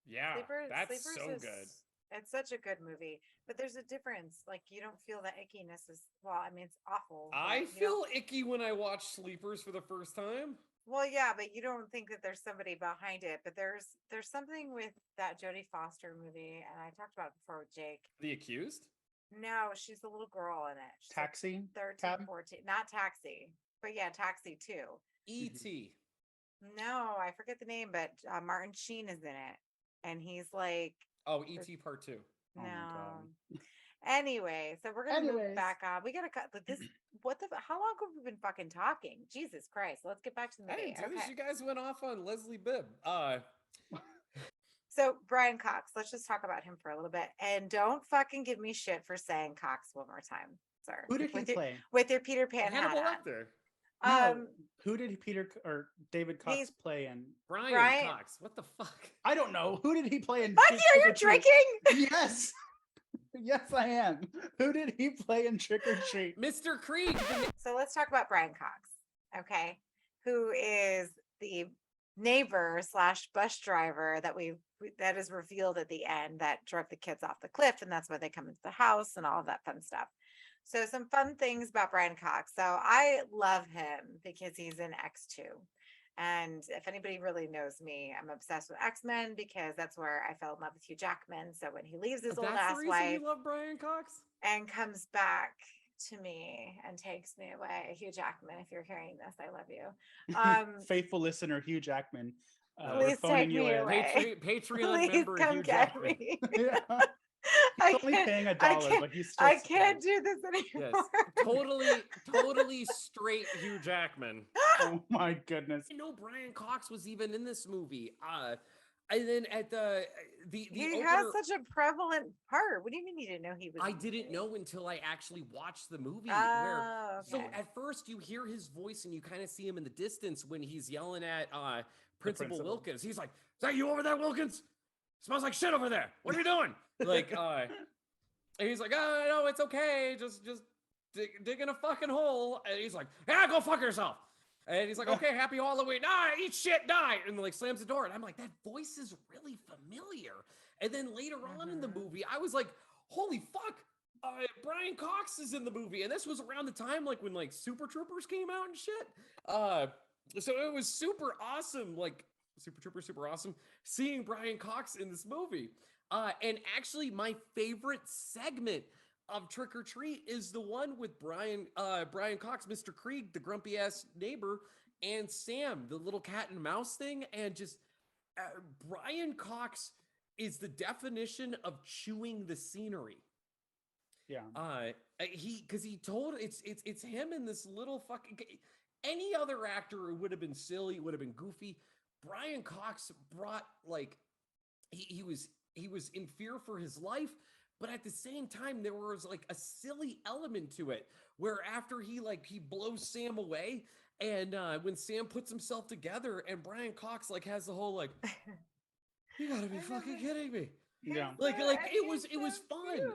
yeah. Sleepers, That's Sleepers so is, good. It's such a good movie, but there's a difference. Like you don't feel that ickiness is. Well, I mean, it's awful. but I you don't- feel icky when I watch Sleepers for the first time. Well, yeah, but you don't think that there's somebody behind it. But there's something with that Jodie Foster movie, and I talked about it before with Jake. The Accused? No, she's the little girl in it. She's like Taxi 13, Cab? 14. Not Taxi, but yeah, Taxi too. E.T. No, I forget the name, but Martin Sheen is in it, and he's like, Oh, E.T. Part 2. Oh my God. Anyway, so we're gonna move Anyways. back on. We gotta cut like this. What the? How long have we been fucking talking? Jesus Christ! Let's get back to the I movie. didn't do this. Okay. You guys went off on Leslie Bibb. So Brian Cox. Let's just talk about him for a little bit, and don't fucking give me shit for saying Cox one more time, sir. Who did he with your, play? with your Peter Pan Hannibal hat Lecter. on? No, who did Peter David Cox he's- play in? Brian Cox. What the fuck? I don't know. Who did he play in? Mikey, are you Trick or Treat? drinking? Yes. Yes, I am. Who did he play in Trick or Treat? Mr. Krieg. So let's talk about Brian Cox, okay, who is the neighbor slash bus driver that is revealed at the end that drove the kids off the cliff, and that's why they come into the house and all of that fun stuff. So some fun things about Brian Cox. So I love him because he's in X2. And if anybody really knows me, I'm obsessed with X-Men because that's where I fell in love with Hugh Jackman. So when he leaves his old That's ass the reason wife you love Brian Cox? and comes back to me and takes me away, Hugh Jackman, if you're hearing this, I love you. Faithful listener Hugh Jackman. We're Please phoning take you me in. away. Patreon Please member come Hugh get Jackman. me. Yeah. I He's only can't- paying I $1, can't- but he's still I can't scared. do this anymore. Yes. Totally straight Hugh Jackman. Oh my goodness. I didn't know Brian Cox was even in this movie. And then at the He opener, has such a prevalent part. What do you mean you didn't know he was? I in the didn't movie? know until I actually watched the movie. Oh, So okay. at first you hear his voice and you kind of see him in the distance when he's yelling at Principal principal. Wilkins. He's like, "Is that you over there, Wilkins? Smells like shit over there. What are you doing?" Like, and he's like, "Oh no, it's okay. Just digging a fucking hole." And he's like, "Yeah, go fuck yourself." And he's like, "Okay, happy Halloween. Nah, eat shit, die." And like slams the door. And I'm like, that voice is really familiar. And then later on in the movie, I was like, holy fuck, Brian Cox is in the movie. And this was around the time like when like Super Troopers came out and shit. So it was super awesome, like Super Troopers, super awesome, seeing Brian Cox in this movie. And actually my favorite segment of Trick or Treat is the one with Brian Cox, Mr. Krieg, the grumpy ass neighbor, and Sam, the little cat and mouse thing. And just Brian Cox is the definition of chewing the scenery. Yeah. He told it's him and this little fucking, any other actor, it would have been silly, it would have been goofy. Brian Cox brought like, he was in fear for his life. But at the same time, there was like a silly element to it where after he blows Sam away, and when Sam puts himself together, and Brian Cox like has the whole like, you gotta be fucking kidding me. Yeah. Like it was fun.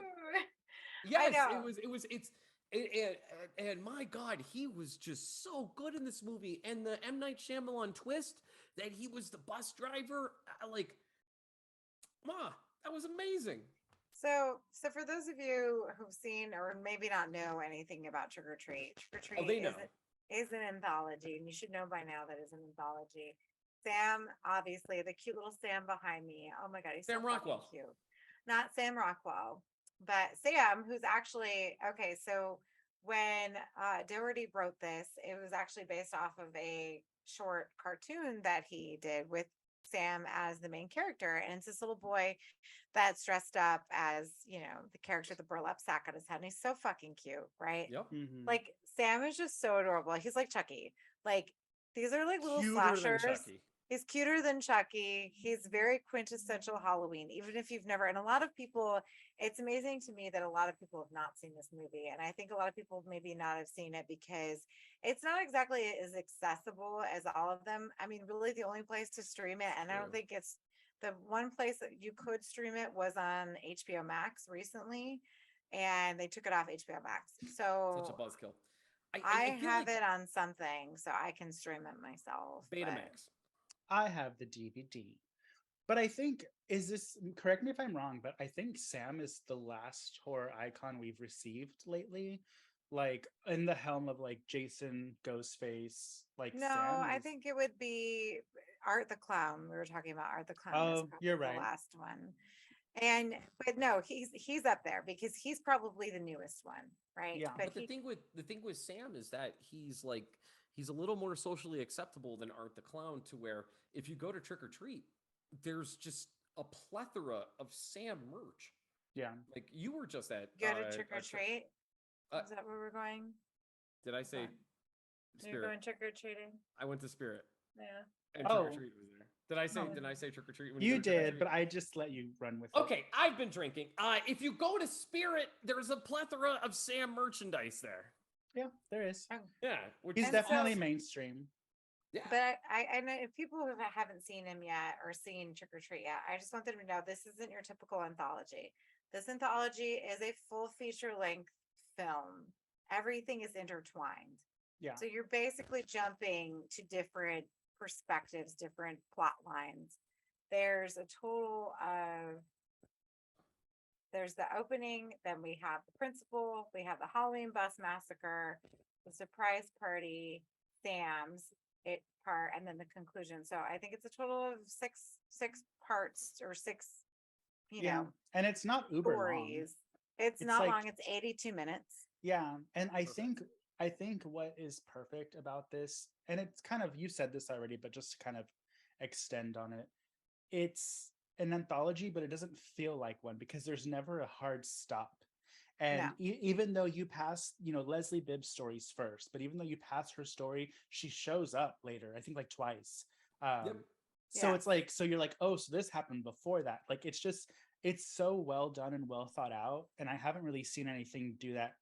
Yes, and my God, he was just so good in this movie. And the M. Night Shyamalan twist that he was the bus driver, that was amazing. So for those of you who've seen or maybe not know anything about Trick or Treat, they know. is an anthology, and you should know by now that it's an anthology. Sam, obviously, the cute little Sam behind me. Oh my God, he's Sam so fucking Rockwell. cute. Not Sam Rockwell, but Sam, who's actually okay. So when Doherty wrote this, it was actually based off of a short cartoon that he did with Sam as the main character. And it's this little boy that's dressed up as, the character with the burlap sack on his head. And he's so fucking cute, right? Yep. Mhm. Like Sam is just so adorable. He's like Chucky. Like these are like little Cuter than slashers. Chucky. He's cuter than Chucky. He's very quintessential Halloween, even if you've never. And a lot of people, it's amazing to me that a lot of people have not seen this movie. And I think a lot of people maybe not have seen it because it's not exactly as accessible as all of them. I mean, really, the only place to stream it, and I don't True. think it's the one place that you could stream it was on HBO Max recently, and they took it off HBO Max. Such a So buzzkill. I feel have like it on something, so I can stream it myself. but- Betamax. I have the DVD. But I think, correct me if I'm wrong, but I think Sam is the last horror icon we've received lately. Like in the helm of like Jason, Ghostface, like No, Sam I is- think it would be Art the Clown. We were talking about Art the Clown. is Oh, probably you're the right. last one. But no, he's up there because he's probably the newest one, right? Yeah. But the thing with Sam is that he's a little more socially acceptable than Art the Clown, to where if you go to trick or treat, there's just a plethora of Sam merch. Yeah. Like you were just at go to trick or a treat. uh, Is that where we're going? Did I say Fun. You're Spirit? going trick or treating? I went to Spirit, Yeah. and trick or Oh. treat was there. Did I say? No. Did I say trick or treat? You did, but I just let you run with it. Okay, I've been drinking. If you go to Spirit, there's a plethora of Sam merchandise there. Yeah, there is. Yeah, which He's is definitely awesome. mainstream. Yeah. But I know if people who haven't seen him yet or seen Trick or Treat yet, I just want them to know this isn't your typical anthology. This anthology is a full feature length film. Everything is intertwined. Yeah. So you're basically jumping to different perspectives, different plot lines. There's a total of there's the opening, then we have the principal, we have the Halloween bus massacre, the surprise party, Sam's it part, and then the conclusion. So I think it's a total of six parts or six, Yeah. And it's not uber long. stories. It's It's not like- long. It's 82 minutes. Yeah, and I Perfect. think what is perfect about this, and it's kind of, you said this already, but just to kind of extend on it, it's an anthology, but it doesn't feel like one because there's never a hard stop. And even though you pass, Leslie Bibb's stories first, but even though you pass her story, she shows up later, I think like twice. So Yeah. it's like, so you're like, oh, so this happened before that. Like, it's so well done and well thought out. And I haven't really seen anything do that.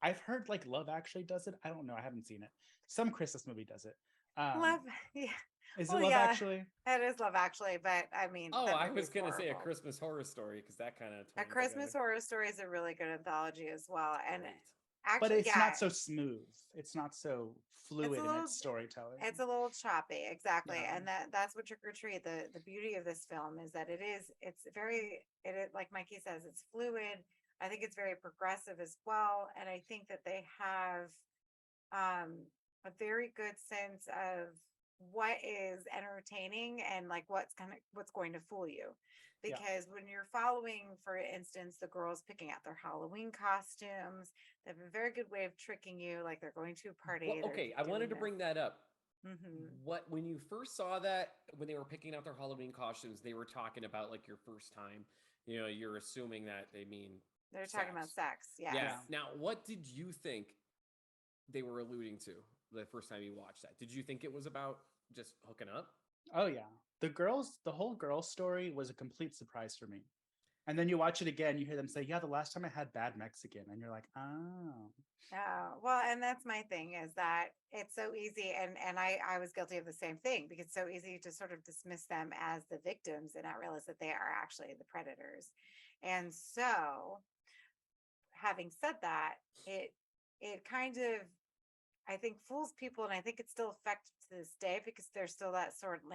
I've heard like Love Actually does it. I don't know. I haven't seen it. Some Christmas movie does it. Love, yeah, Is well, it Love yeah. Actually? it is Love Actually, but I mean, Oh, that I movie was is gonna say a horrible. Christmas horror story because that kind of A Christmas Horror Story is a really good anthology as well, and actually, But it's yeah, not so smooth. It's not so fluid in little- its storytelling. it's a little choppy, exactly, Yeah. and that's what Trick or Treat. The beauty of this film is that it's very like Mikey says, it's fluid. I think it's very progressive as well, and I think that they have a very good sense of what is entertaining and like what's going to fool you. Yeah. Because when you're following, for instance, the girls picking out their Halloween costumes, they have a very good way of tricking you, like they're going to a party. Well, okay, I wanted to bring that up. Hmm. When you first saw that, when they were picking out their Halloween costumes, they were talking about like your first time. You're assuming that they mean They're talking about sex. Yes. Yeah. Now, what did you think they were alluding to the first time you watched that? Did you think it was about just hooking up? Oh yeah. The whole girl story was a complete surprise for me. And then you watch it again, you hear them say, yeah, the last time I had bad Mexican. And you're like, oh. Oh, well, and that's my thing is that it's so easy. And I was guilty of the same thing because it's so easy to sort of dismiss them as the victims and not realize that they are actually the predators. And so having said that, it kind of, I think, fools people, and I think it's still effective to this day because there's still that sort of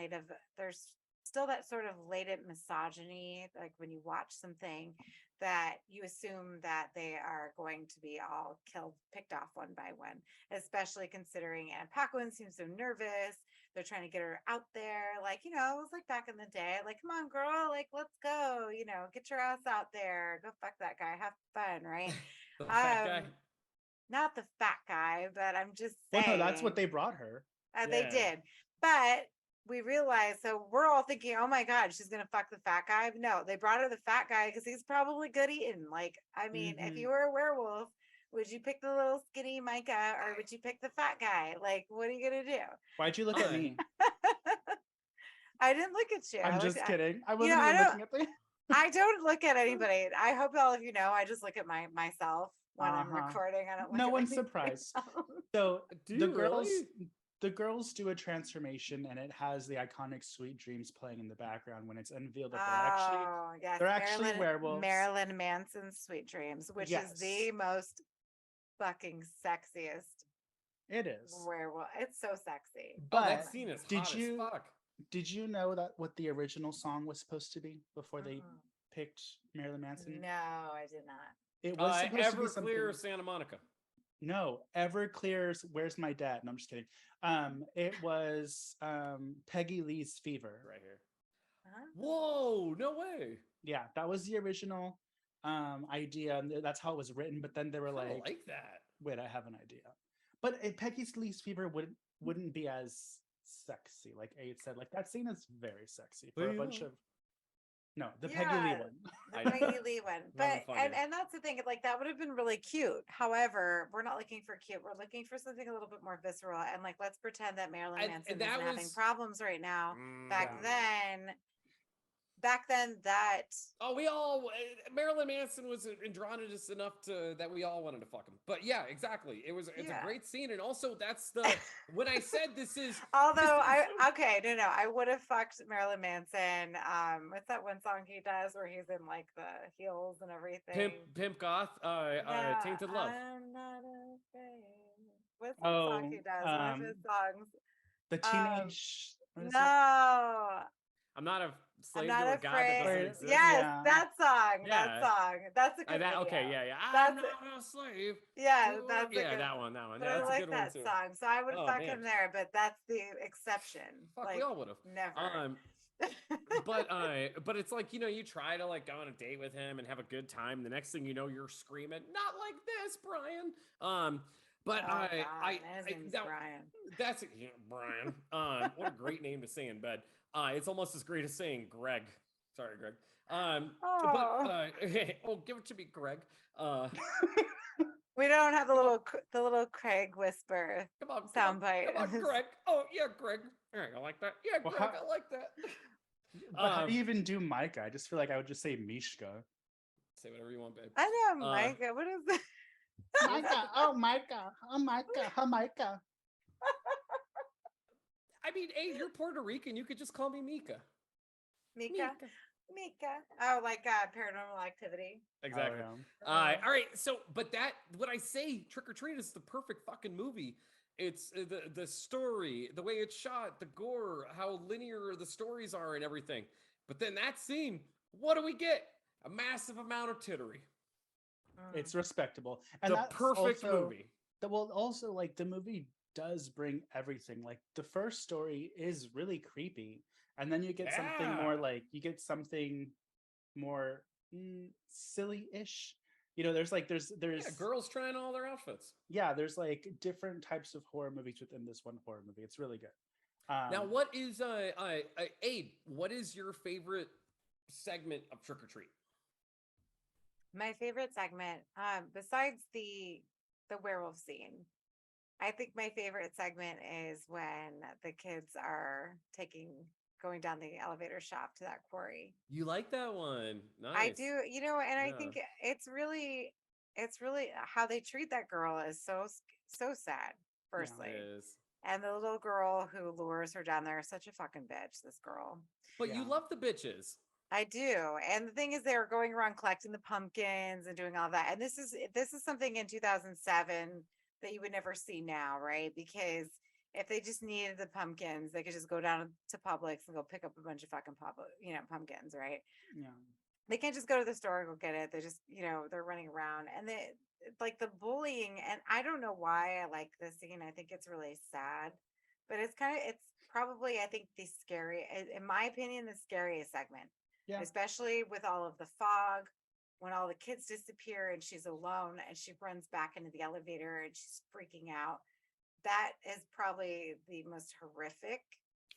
latent misogyny, like when you watch something that you assume that they are going to be all killed, picked off one by one, especially considering Anna Paquin seems so nervous. They're trying to get her out there. Like, it was like back in the day, like, come on, girl, like, let's go, get your ass out there, go fuck that guy, have fun, right? The fat guy. not the fat guy, but I'm just Well, saying. no, that's what they brought her. They Yeah. did. But we realized, so we're all thinking, oh my God, she's going to fuck the fat guy. No, they brought her the fat guy because he's probably good eating. Like, I mean, if Mhm. you were a werewolf, would you pick the little skinny Micah or would you pick the fat guy? Like, what are you going to do? Why'd you look at Hi. me? I didn't look at you. I I'm looked just at- kidding. I you wasn't know, I even don't, looking at the. I don't look at anybody. I hope all of you know, I just look at myself when I'm Uh-huh. recording. I don't look No at one's anybody surprised. else. So Do the you girls, really? the girls do a transformation, and it has the iconic "Sweet Dreams" playing in the background when it's unveiled that Oh, yes. they're actually werewolves. Marilyn Manson's Sweet Dreams, which is the Yes. most fucking sexiest it is. werewolf. It's so sexy. Oh, But that scene is did hot you- as fuck. did you know that what the original song was supposed to be before they Mm. picked Marilyn Manson? No, I did not. It was supposed to be Everclear, something. Santa Monica. No, Everclear's "Where's My Dad?" No, I'm just kidding. It was Peggy Lee's "Fever" right here. Huh? Whoa, no way. Yeah, that was the original idea, and that's how it was written. But then they were I like, like that. "Wait, I have an idea." But Peggy Lee's "Fever" wouldn't be as sexy. Like Aid said, like that scene is very sexy for a bunch Well. of. No, the Peggy Lee Yeah, one. I the know. Peggy Lee one. But fucking- and that's the thing, like that would have been really cute. However, we're not looking for cute. We're looking for something a little bit more visceral. And like let's pretend that Marilyn And Manson that isn't having was- problems right now. Mm, Back yeah. then that Oh, we all Marilyn Manson was androgynous enough that we all wanted to fuck him. But yeah, exactly. It's Yeah. a great scene, and also that's the when I said this is although this is- okay, no, I would have fucked Marilyn Manson. What's that one song he does where he's in like the heels and everything? Pimp Goth, No, Tainted Love. I'm not afraid. What's that song he Oh, does? One of his songs. the teenage. what is it? No, I'm not a I'm slave not to a god that afraid. doesn't Wait, exist. Yes, Yeah. that song. Yeah. That song. That's a good Okay, video. yeah. I'm That's not a slave. Yeah, to- that's a yeah, good that one. But Yeah, I that's a like good that one too. song, so I would Oh, fuck man. him there. But that's the exception. Fuck, like we all would have. never. But it's like, you try to like go on a date with him and have a good time. The next thing you know, you're screaming, "Not like this, Brian." But Oh, God, his I name's now, Brian. that's Brian. What a great name to say in bed. It's almost as great as saying Greg. Sorry, Greg. Oh. Oh, give it to me, Greg. We don't have the little Craig whisper Come on, soundbite. Come on, Greg. Oh yeah, Greg. All right, I like that. Yeah, Well, Greg, how- I like that. But how do you even do Micah? I just feel like I would just say Mishka. Say whatever you want, babe. I know, Micah. What is that? Micah, oh Micah, oh Micah, oh Micah. I mean, hey, you're Puerto Rican. You could just call me Mika. Mika. Oh, like Paranormal Activity. Exactly. Oh, yeah. All right. So, but what I say, Trick or Treat is the perfect fucking movie. It's the story, the way it's shot, the gore, how linear the stories are, and everything. But then that scene, what do we get? A massive amount of tittery. It's respectable. And The that's perfect also- movie. Well, also like the movie does bring everything. Like the first story is really creepy, and then you get something more Yeah. like you get something more silly-ish. There's Yeah, girls trying all their outfits. there's like different types of horror movies within this one horror movie. It's really good. Now, what is Abe? What is your favorite segment of Trick or Treat? My favorite segment, besides the werewolf scene, I think my favorite segment is when the kids are going down the elevator shaft to that quarry. You like that one? Nice. I do, and I Yeah. think it's really how they treat that girl is so sad. Firstly, It is. and the little girl who lures her down there is such a fucking bitch. This girl. But you Yeah. love the bitches. I do. And the thing is they were going around collecting the pumpkins and doing all that. And this is something in 2007 that you would never see now, right? Because if they just needed the pumpkins, they could just go down to Publix and go pick up a bunch of fucking pumpkins, right? Yeah. They can't just go to the store and go get it. They just, they're running around and like the bullying. And I don't know why I like this scene. I think it's really sad, but it's probably, I think in my opinion, the scariest segment. Yeah. Especially with all of the fog, when all the kids disappear and she's alone and she runs back into the elevator and she's freaking out. That is probably the most horrific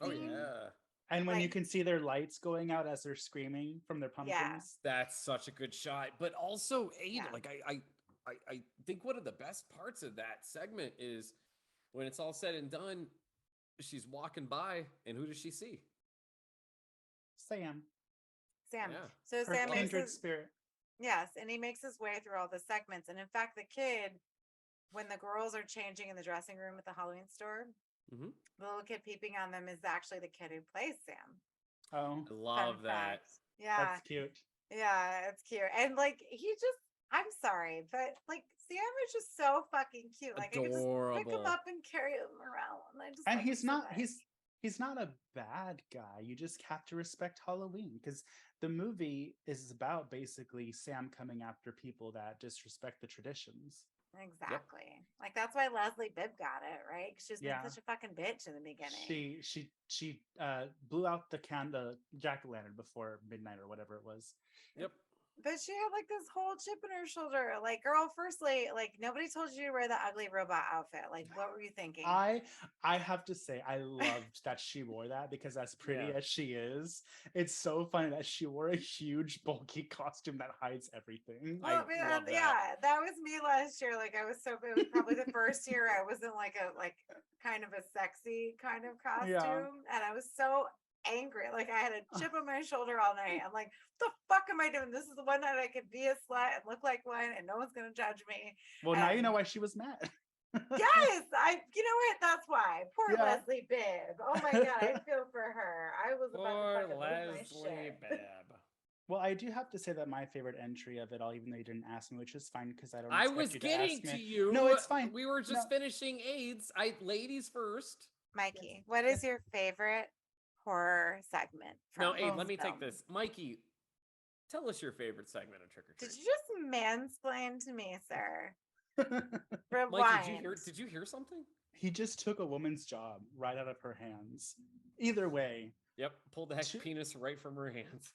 Oh scene. yeah. And when you Like- can see their lights going out as they're screaming from their Yeah. pumpkins. That's such a good shot. But also, Ada, Yeah. like I think one of the best parts of that segment is when it's all said and done, she's walking by, and who does she see? Sam, Sam. Yeah. So her Sam makes kindred his, spirit. yes, and he makes his way through all the segments. And in fact, the kid, when the girls are changing in the dressing room at the Halloween store, Mhm. the little kid peeping on them is actually the kid who plays Sam. Oh, I love Fun that. fact. Yeah. that's cute. Yeah, it's cute. And like he just I'm sorry, but like Sam is just so fucking cute. Like I could just pick him Adorable. up and carry him around. And I just And love him he's so not much. he's not a bad guy. You just have to respect Halloween because the movie is about basically Sam coming after people that disrespect the traditions. Exactly. Like that's why Leslie Bibb got it, right? 'Cause she's been Yeah. such a fucking bitch in the beginning. She blew out the jack-o'-lantern before midnight or whatever it was. Yep. But she had like this whole chip in her shoulder. Like, girl, firstly, like nobody told you to wear the ugly robot outfit. Like, what were you thinking? I have to say I loved that she wore that because as pretty Yeah. as she is, it's so funny that she wore a huge bulky costume that hides everything. I Well, man, love that. yeah, that was me last year. Like, I was so it was probably the first year I was in like a kind of a sexy kind of costume, and I was so angry. Like, I had a chip on my shoulder all night. I'm like, what the fuck am I doing? This is the one night I could be a slut and look like one, and no one's gonna judge me. Well, now you and- know why she was mad. Yes, you know what? That's why. Poor Yeah. Leslie Bibb. Oh my god, I feel for her. I was about to Poor fucking lose my Leslie shit. Bibb. Well, I do have to say that my favorite entry of it all, even though you didn't ask me, which is fine because I don't. I expect was you getting ask to me. you. No, it's fine. We were just No. finishing AIDS. Ladies first. Mikey, what is your favorite horror segment? No, from Abe, this let me take film? this. Mikey, tell us your favorite segment of Trick or Treat. Did you just mansplain to me, sir? Rewind. Mikey, did you hear something? He just took a woman's job right out of her hands. Either way, Yep, pulled the heck Two- penis right from her hands.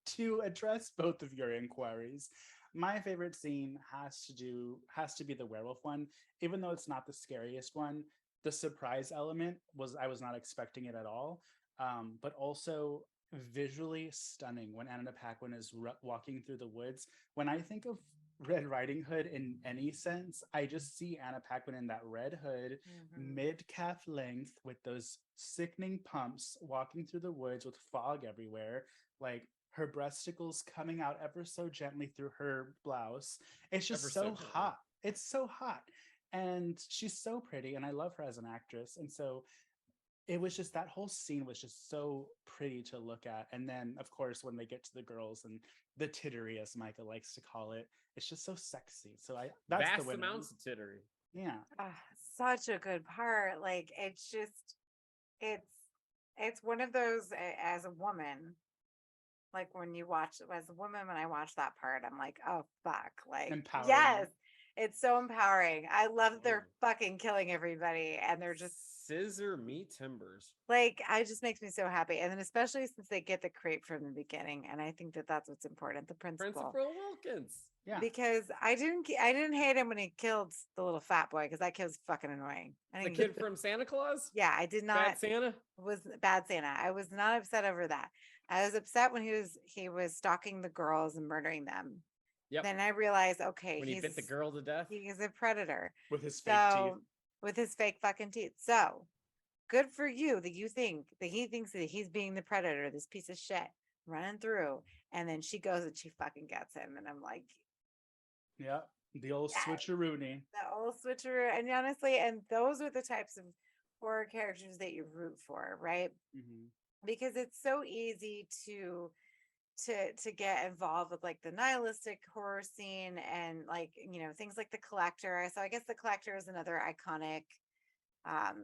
to address both of your inquiries, my favorite scene has to be the werewolf one, even though it's not the scariest one. The surprise element I was not expecting it at all, but also visually stunning when Anna Paquin is walking through the woods. When I think of Red Riding Hood in any sense, I just see Anna Paquin in that red hood, Mhm. mid-calf length with those sickening pumps, walking through the woods with fog everywhere, like her breasticles coming out ever so gently through her blouse. It's just Ever so so gently. hot. It's so hot. And she's so pretty, and I love her as an actress. And so it was just that whole scene was just so pretty to look at. And then, of course, when they get to the girls and the tittery, as Micah likes to call it, it's just so sexy. So that's Vast the winner. amounts of tittery. Yeah. Ah, such a good part. Like it's just, it's one of those as a woman. Like when you watch as a woman, when I watch that part, I'm like, oh fuck, like Empowering. yes, it's so empowering. I love that they're Oh. fucking killing everybody, and they're just scissor me timbers. like, I just makes me so happy. And then especially since they get the creep from the beginning, and I think that that's what's important. The principal. Principal Wilkins. Yeah. Because I didn't hate him when he killed the little fat boy because that kid was fucking annoying. I The think kid from Santa Claus? yeah, I did not Bad Santa? was bad Santa. I was not upset over that. I was upset when he was stalking the girls and murdering them. Yep. Then I realized, okay, When he bit the girl to death? he is a predator. With his fake So teeth. with his fake fucking teeth. So good for you that you think that he thinks that he's being the predator, this piece of shit running through. And then she goes and she fucking gets him. And I'm like, Yeah. The old Yes. switcheroony. the old switcheroo. And honestly, and those are the types of horror characters that you root for, right? Mhm. Because it's so easy to get involved with like the nihilistic horror scene and like things like The Collector. So I guess The Collector is another iconic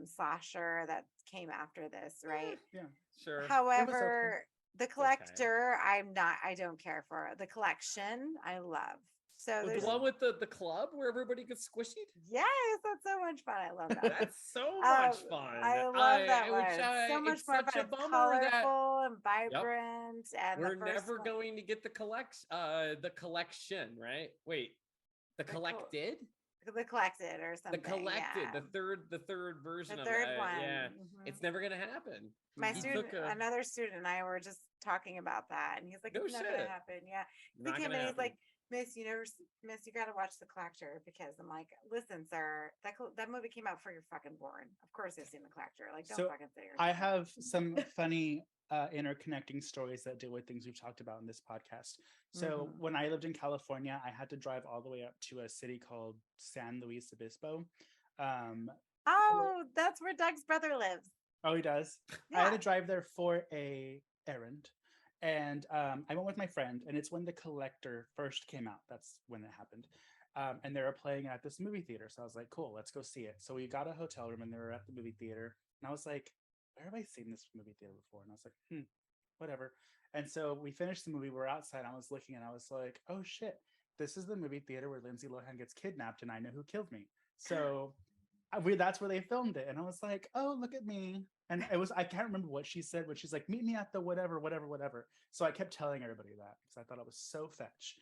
slasher that came after this, right? Yeah. Sure. However, The okay. Collector, I don't care for. The Collection, I love. So With there's the one with the club where everybody gets squishy? yes, that's so much fun. I love that. That's so much fun. I love that which, one. So much it's more such fun. a It's bummer that colorful and vibrant, and We're the first never one, going to get the collection, right? Wait, the The col- collected? the collected or The something. collected, Yeah. the third version The of third it. one. Yeah. Mhm. It's never gonna happen. My He student, took a another student and I were just talking about that, and he's like, No "It's not gonna shit. happen." Yeah, he Not came gonna in. He's happen. like, "Miss, Miss, you got to watch The Collector," because I'm like, "Listen, sir, that movie came out before you're fucking born. Of course, I've seen The Collector. Like, don't So fucking say you're." I have some funny interconnecting stories that deal with things we've talked about in this podcast. So Mhm. when I lived in California, I had to drive all the way up to a city called San Luis Obispo. Um, Oh, that's where Doug's brother lives. oh, he does. I had Yeah. to drive there for a errand, and I went with my friend. And it's when The Collector first came out. That's when it happened. And they were playing at this movie theater, so I was like, "Cool, let's go see it." So we got a hotel room, and they were at the movie theater, and I was like, "Where have I seen this movie theater before?" And I was like, whatever. And so we finished the movie. We're outside. I was looking, and I was like, "Oh shit, this is the movie theater where Lindsay Lohan gets kidnapped, and I know who killed me." So that's where they filmed it, and I was like, "Oh, look at me." And it was, I can't remember what she said, but she's like, "Meet me at the whatever, whatever, whatever." So I kept telling everybody that because I thought it was so fetch.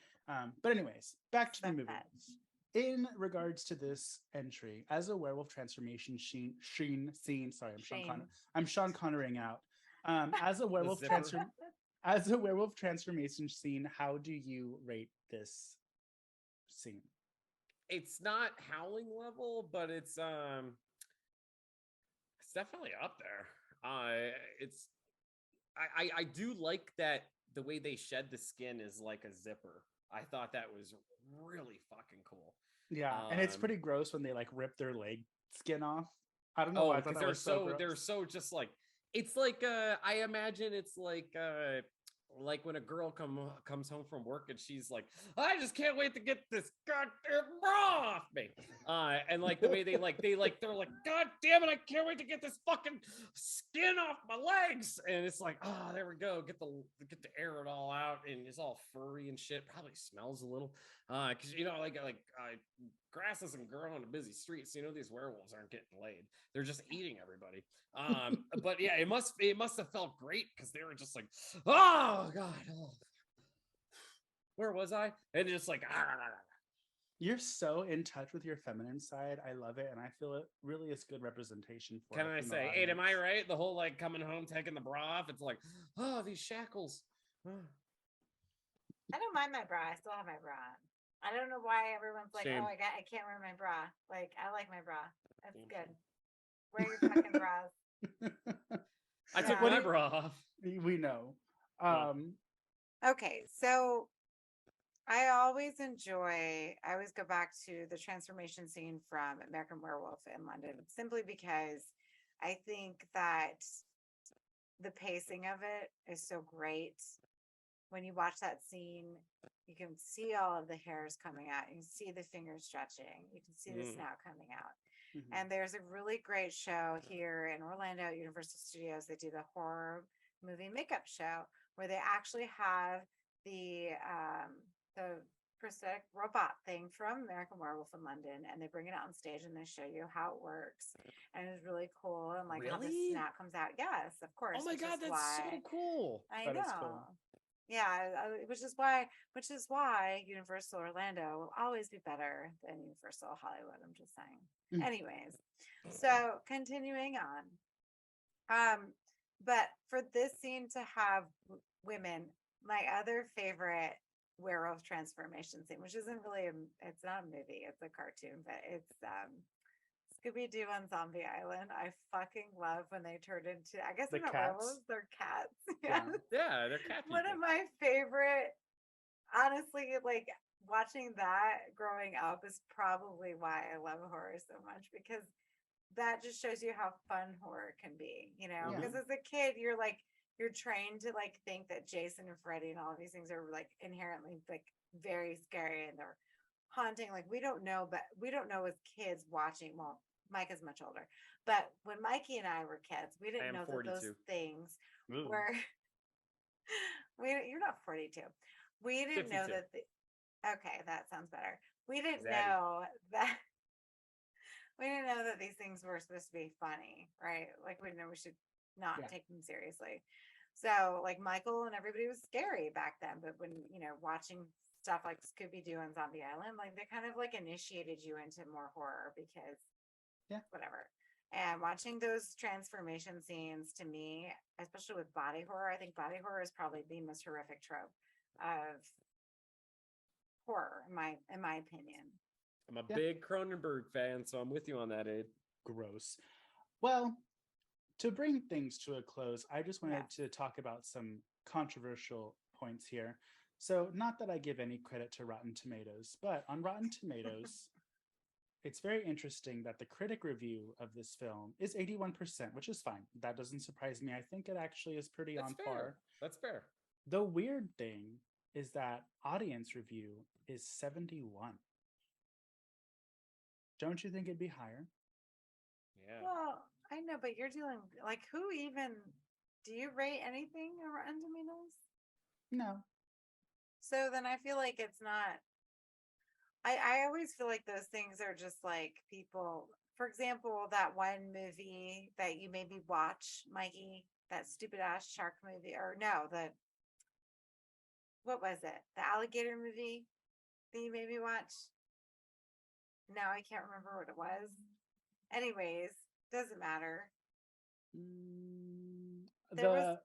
But anyways, back to the So movie. fetch. In regards to this entry, as a werewolf transformation scene, sorry, Shane. I'm Sean Connerying out. As a werewolf zipper. as a werewolf transformation scene, how do you rate this scene? It's not howling level, but it's definitely up there. It's I do like that the way they shed the skin is like a zipper. I thought that was really fucking cool. Yeah, and it's Um, pretty gross when they like rip their leg skin off. I don't know why I Oh, thought because that they're was so so they're gross. so just it's like I imagine it's like when a girl comes home from work and she's like, I just can't wait to get this goddamn bra off me. And like the way they're like, God damn it, I can't wait to get this fucking skin off my legs. And it's like, oh, there we go, get the air it all out, and it's all furry and shit. Probably smells a little. Because grass isn't growing on a busy street, so these werewolves aren't getting laid. They're just eating everybody. But yeah, it must have felt great because they were just like, oh god, where was I? And just like, You're so in touch with your feminine side. I love it, and I feel it really is good representation for. Can our I female say, hey, am I audience. right? The whole like coming home, taking the bra off. It's like, oh, these shackles. I don't mind my bra. I still have my bra on. I don't know why everyone's like, Same. "Oh, I can't wear my bra." Like, I like my bra. That's good. Wear your fucking bras. I took Yeah. my bra off. We know. Oh. Okay, so I always go back to the transformation scene from American Werewolf in London, simply because I think that the pacing of it is so great. When you watch that scene, you can see all of the hairs coming out. You can see the fingers stretching. You can see the snout coming out. Mhm. And there's a really great show here in Orlando at Universal Studios. They do the horror movie makeup show where they actually have the prosthetic robot thing from American Werewolf in London, and they bring it out on stage and they show you how it works, and it's really cool, and like how the Really? snout comes out. Yes, of course. Oh my which is god, that's why so cool. I That know. is cool. Yeah, which is why Universal Orlando will always be better than Universal Hollywood. I'm just saying. Mm. Anyways, so continuing on. But for this scene to have women, my other favorite werewolf transformation scene, which isn't really it's not a movie, it's a cartoon, but it's Scooby-Doo on Zombie Island. I fucking love when they turn into, I guess The they're not cats? werewolves, they're cats. Yeah. Yeah, they're cat people. One of my favorite, honestly, like watching that growing up is probably why I love horror so much, because that just shows you how fun horror can be, Yeah. because as a kid, you're trained to like think that Jason and Freddy and all of these things are like inherently like very scary and they're haunting. Like we don't know as kids watching. Well, Micah's much older, but when Mikey and I were kids, we I didn't am know that 42. those things Ooh. were. You're not 42. We didn't know 52. that. Okay, that sounds better. We didn't Zaddy. know that. We didn't know that these things were supposed to be funny, right? Like we didn't know we should not Yeah. take them seriously. So like Michael and everybody was scary back then, but when watching stuff like Scooby-Doo and Zombie Island, like they kind of like initiated you into more horror because whatever. And watching those transformation scenes, to me, especially with body horror, I think body horror is probably the most horrific trope of horror in my opinion. I'm a big Cronenberg fan, so I'm with you on that, Aid. Gross. Well, to bring things to a close, I just wanted to talk about some controversial points here. So, not that I give any credit to Rotten Tomatoes, but on Rotten Tomatoes, it's very interesting that the critic review of this film is 81%, which is fine. That doesn't surprise me. I think it actually is pretty on par. That's fair. The weird thing is that audience review is 71. Don't you think it'd be higher? Yeah. Well, I know, but you're dealing like who even do you rate anything on Rotten Tomatoes? No. So then I feel like it's not. I always feel like those things are just like people. For example, that one movie that you made me watch, Mikey, that stupid ass shark movie, or no, what was it? The alligator movie that you made me watch? Now I can't remember what it was. Anyways, doesn't matter. The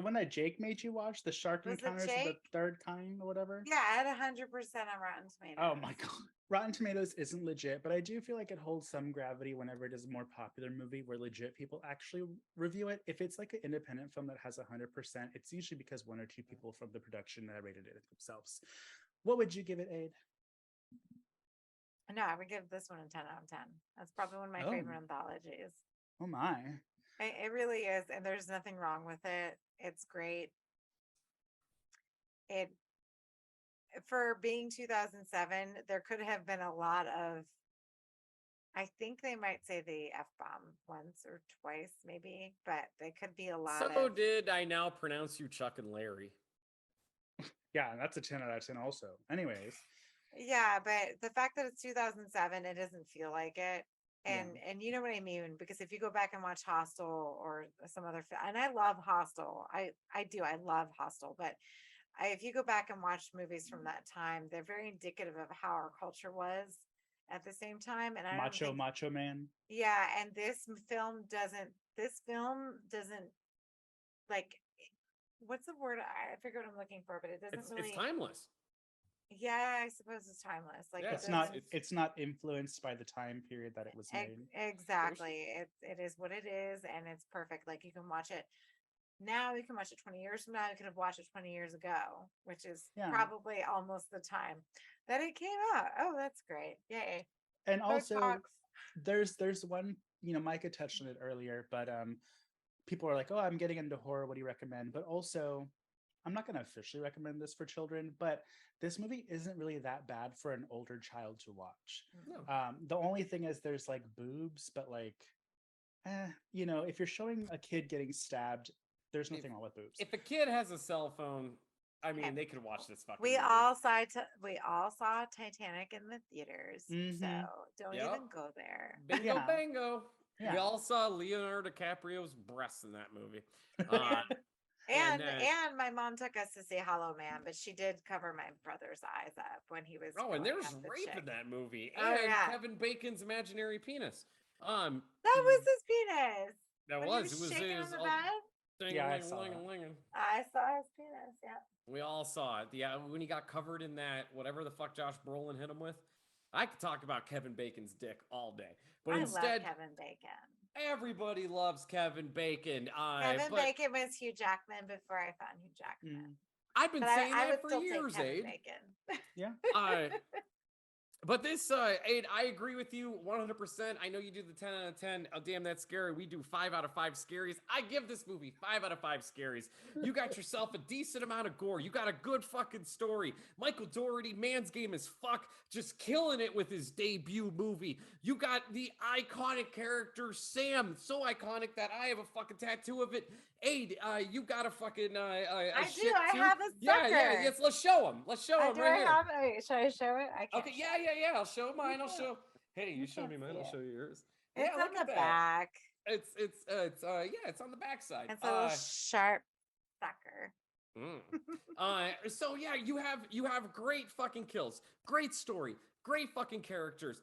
one that Jake made you watch, the Shark Encounters of the Third Kind or whatever? Yeah, at 100% on Rotten Tomatoes. Oh my God. Rotten Tomatoes isn't legit, but I do feel like it holds some gravity whenever it is a more popular movie where legit people actually review it. If it's like an independent film that has 100%, it's usually because one or two people from the production that rated it themselves. What would you give it, Aid? No, I would give this one a 10 out of 10. That's probably one of my favorite anthologies. Oh my. It really is, and there's nothing wrong with it. It's great. It for being 2007, there could have been a lot of. I think they might say the F-bomb once or twice, maybe, but they could be a lot. So did I now pronounce you Chuck and Larry? Yeah, that's a 10 out of 10 also. Anyways. Yeah, but the fact that it's 2007, it doesn't feel like it. And you know what I mean? Because if you go back and watch Hostel or some other and I love Hostel. I love Hostel, but if you go back and watch movies from that time, they're very indicative of how our culture was at the same time. And Macho Man. Yeah, and this film doesn't like what's the word? I figure what I'm looking for, but it doesn't really. It's timeless. Yeah, I suppose it's timeless. Like it's not influenced by the time period that it was made. Exactly. It is what it is, and it's perfect. Like you can watch it now, you can watch it 20 years from now, you could have watched it 20 years ago, which is probably almost the time that it came out. Oh, that's great. Yay. And also there's one, Micah touched on it earlier, but people are like, oh, I'm getting into horror, what do you recommend? But also, I'm not going to officially recommend this for children, but this movie isn't really that bad for an older child to watch. No. The only thing is there's like boobs, but like, if you're showing a kid getting stabbed, there's nothing wrong with boobs. If a kid has a cell phone, I mean, they could watch this fucking we movie. all saw Titanic in the theaters, so don't even go there. Bingo, bango. Yeah. We all saw Leonardo DiCaprio's breasts in that movie. And my mom took us to see Hollow Man, but she did cover my brother's eyes up when he was. Oh, and there's rape in that movie. Oh, and yeah. Kevin Bacon's imaginary penis. That was his penis. That when was. He It was shaking his. on the bed? Yeah, I saw it. I saw his penis. Yeah. We all saw it. Yeah, when he got covered in that whatever the fuck Josh Brolin hit him with. I could talk about Kevin Bacon's dick all day, but I instead, love Kevin Bacon. Everybody loves Kevin Bacon. Kevin Bacon was Hugh Jackman before I found Hugh Jackman. I've been saying that for still years, take Aid. Bacon. Yeah. But this, Aid, I agree with you 100%. I know you do the 10 out of 10. Oh, damn, that's scary. We do 5 out of 5 scaries. I give this movie 5 out of 5 scaries. You got yourself a decent amount of gore. You got a good fucking story. Michael Dougherty, man's game as fuck, just killing it with his debut movie. You got the iconic character, Sam, so iconic that I have a fucking tattoo of it. Aid, you got a fucking I shit do. I too. have a sucker. Yeah. Yes, let's show him. Let's show him right here. Should I show it? I can't. Okay, yeah. I'll show mine. I'll show. Hey, you show me mine. I'll show you yours. It's yeah, on the back. It's on the back side. It's a little sharp Sucker. So yeah, you have great fucking kills, great story, great fucking characters.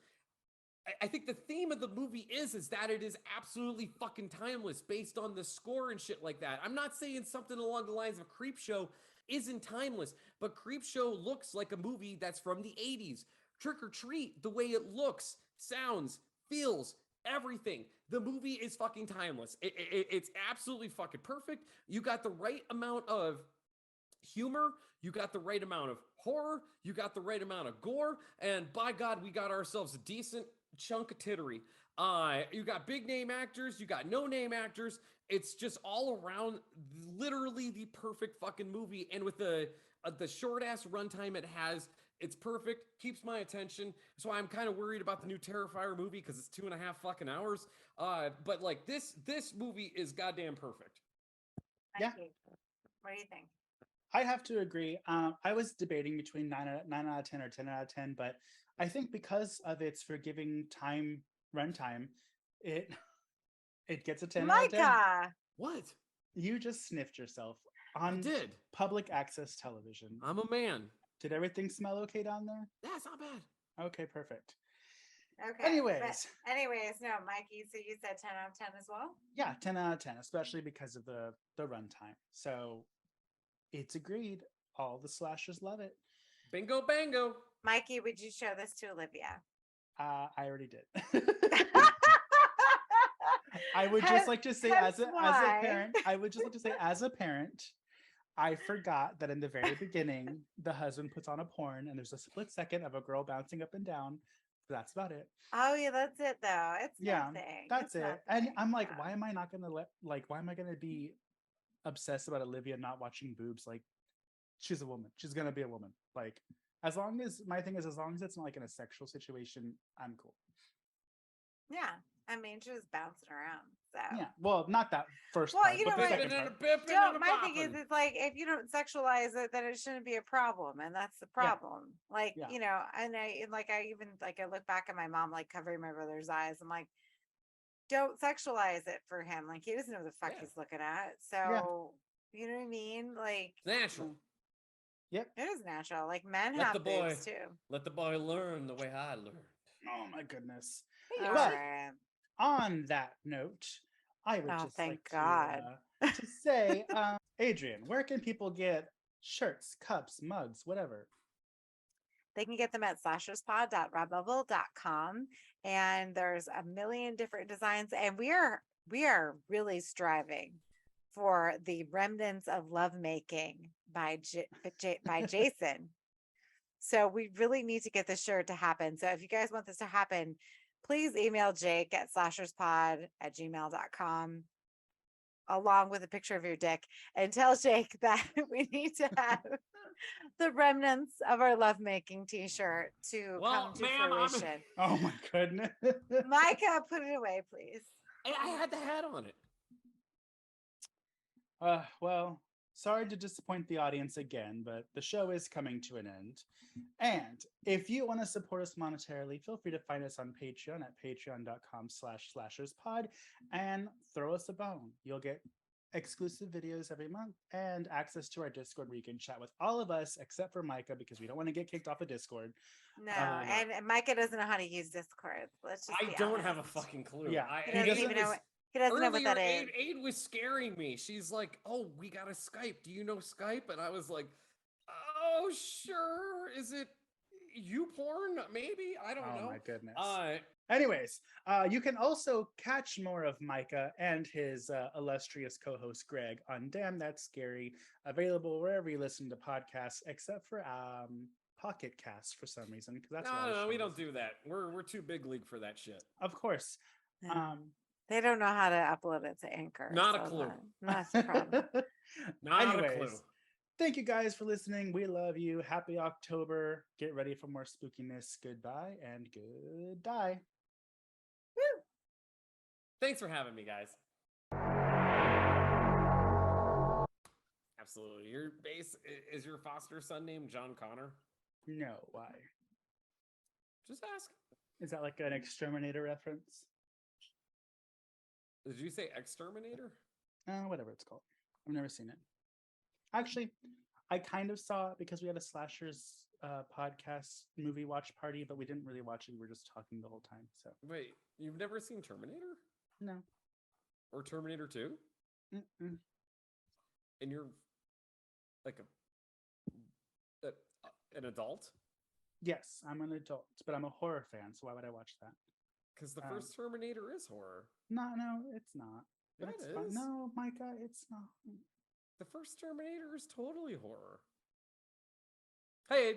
I think the theme of the movie is that it is absolutely fucking timeless based on the score and shit like that. I'm not saying something along the lines of Creepshow isn't timeless, but Creepshow looks like a movie that's from the 80s. Trick or Treat, the way it looks, sounds, feels, everything. The movie is fucking timeless. It's absolutely fucking perfect. You got the right amount of humor, you got the right amount of horror, you got the right amount of gore, and by God, we got ourselves a decent chunk of tittery. You got big name actors, you got no name actors. It's just all around literally the perfect fucking movie. And with the short ass runtime it has, it's perfect, keeps my attention. So I'm kind of worried about the new Terrifier movie because it's 2.5 fucking hours. But like this movie is goddamn perfect. Yeah. Mikey, what do you think? I have to agree. I was debating between 9 out of 10 or 10 out of 10, but I think because of its forgiving runtime, it gets a 10 out of 10. Micah! What? You just sniffed yourself I on did. public access television. I'm a man. Did everything smell okay down there? That's not bad. Okay, perfect. Okay. Anyways. No, Mikey, so you said 10 out of 10 as well? Yeah, 10 out of 10, especially because of the runtime. So it's agreed. All the slashers love it. Bingo bango. Mikey, would you show this to Olivia? I already did. I would just like to say as a parent, I forgot that in the very beginning, the husband puts on a porn and there's a split second of a girl bouncing up and down. That's about it. Oh yeah, that's it though. It's Yeah, nothing. that's It's it. And nothing. I'm like, Yeah. why am I not gonna why am I gonna be obsessed about Olivia not watching boobs? Like, she's a woman. She's gonna be a woman. Like, as long as it's not like in a sexual situation, I'm cool. Yeah. I mean, she was bouncing around. So Yeah. Well, not that first Well, part, you but know the what? second Bipping and a part. bipping no, and a my thing is, bopping. it's like if you don't sexualize it, then it shouldn't be a problem, and that's the problem. Like Yeah. you know, and I even like I look back at my mom like covering my brother's eyes. I'm like, don't sexualize it for him. Like he doesn't know what the fuck Yeah. he's looking at. So you know what I mean? Like Natural. Yep. it is natural. Like men Let have the boy- boobs too. Let the boy learn the way I learned. Oh my goodness. All But right. on that note, I would Oh, just thank like God. to say, Adrian, where can people get shirts, cups, mugs, whatever? They can get them at slasherspod.redbubble.com, and there's a million different designs, and we are really striving for the remnants of lovemaking by by Jason. So we really need to get this shirt to happen. So if you guys want this to happen, please email Jake at slasherspod@gmail.com along with a picture of your dick and tell Jake that we need to have the remnants of our lovemaking t-shirt to Well, come to ma'am, I'm- fruition. Oh my goodness. Micah, put it away, please. I had the hat on it. Well, sorry to disappoint the audience again, but the show is coming to an end. And if you want to support us monetarily, feel free to find us on Patreon at patreon.com/slasherspod and throw us a bone. You'll get exclusive videos every month and access to our Discord where you can chat with all of us except for Micah because we don't want to get kicked off of Discord. No, Um, and Micah doesn't know how to use Discord. Let's just I be don't have a honest. fucking clue. Yeah, He he doesn't doesn't- even know what he doesn't know what that is. Aid was scaring me. She's like, "Oh, we got a Skype. Do you know Skype?" And I was like, "Oh, sure. Is it you porn? Maybe. I don't Oh know." my goodness. Anyways, you can also catch more of Micah and his illustrious co-host Greg on Damn That's Scary, available wherever you listen to podcasts, except for Pocket Cast for some reason. Because that's where our no, we show don't is. do that. We're too big league for that shit. Of course. Yeah. They don't know how to upload it to Anchor. Not a so clue. That's the problem. Not a clue. Anyways, thank you guys for listening. We love you. Happy October. Get ready for more spookiness. Goodbye and goodbye. Thanks for having me, guys. Absolutely. Your base is your foster son named John Connor? No, why? Just ask. Is that like an exterminator reference? Did you say exterminator? Whatever it's called. I've never seen it. Actually, I kind of saw it because we had a slashers podcast movie watch party, but we didn't really watch it. We were just talking the whole time. So Wait, you've never seen Terminator no. or Terminator 2? Mm-mm. And you're like an adult? Yes, I'm an adult, but I'm a horror fan, so why would I watch that? Because the first Terminator is horror. No, it's not. Yeah, But it's it fun. is. No, Micah, it's not. The first Terminator is totally horror. Hey,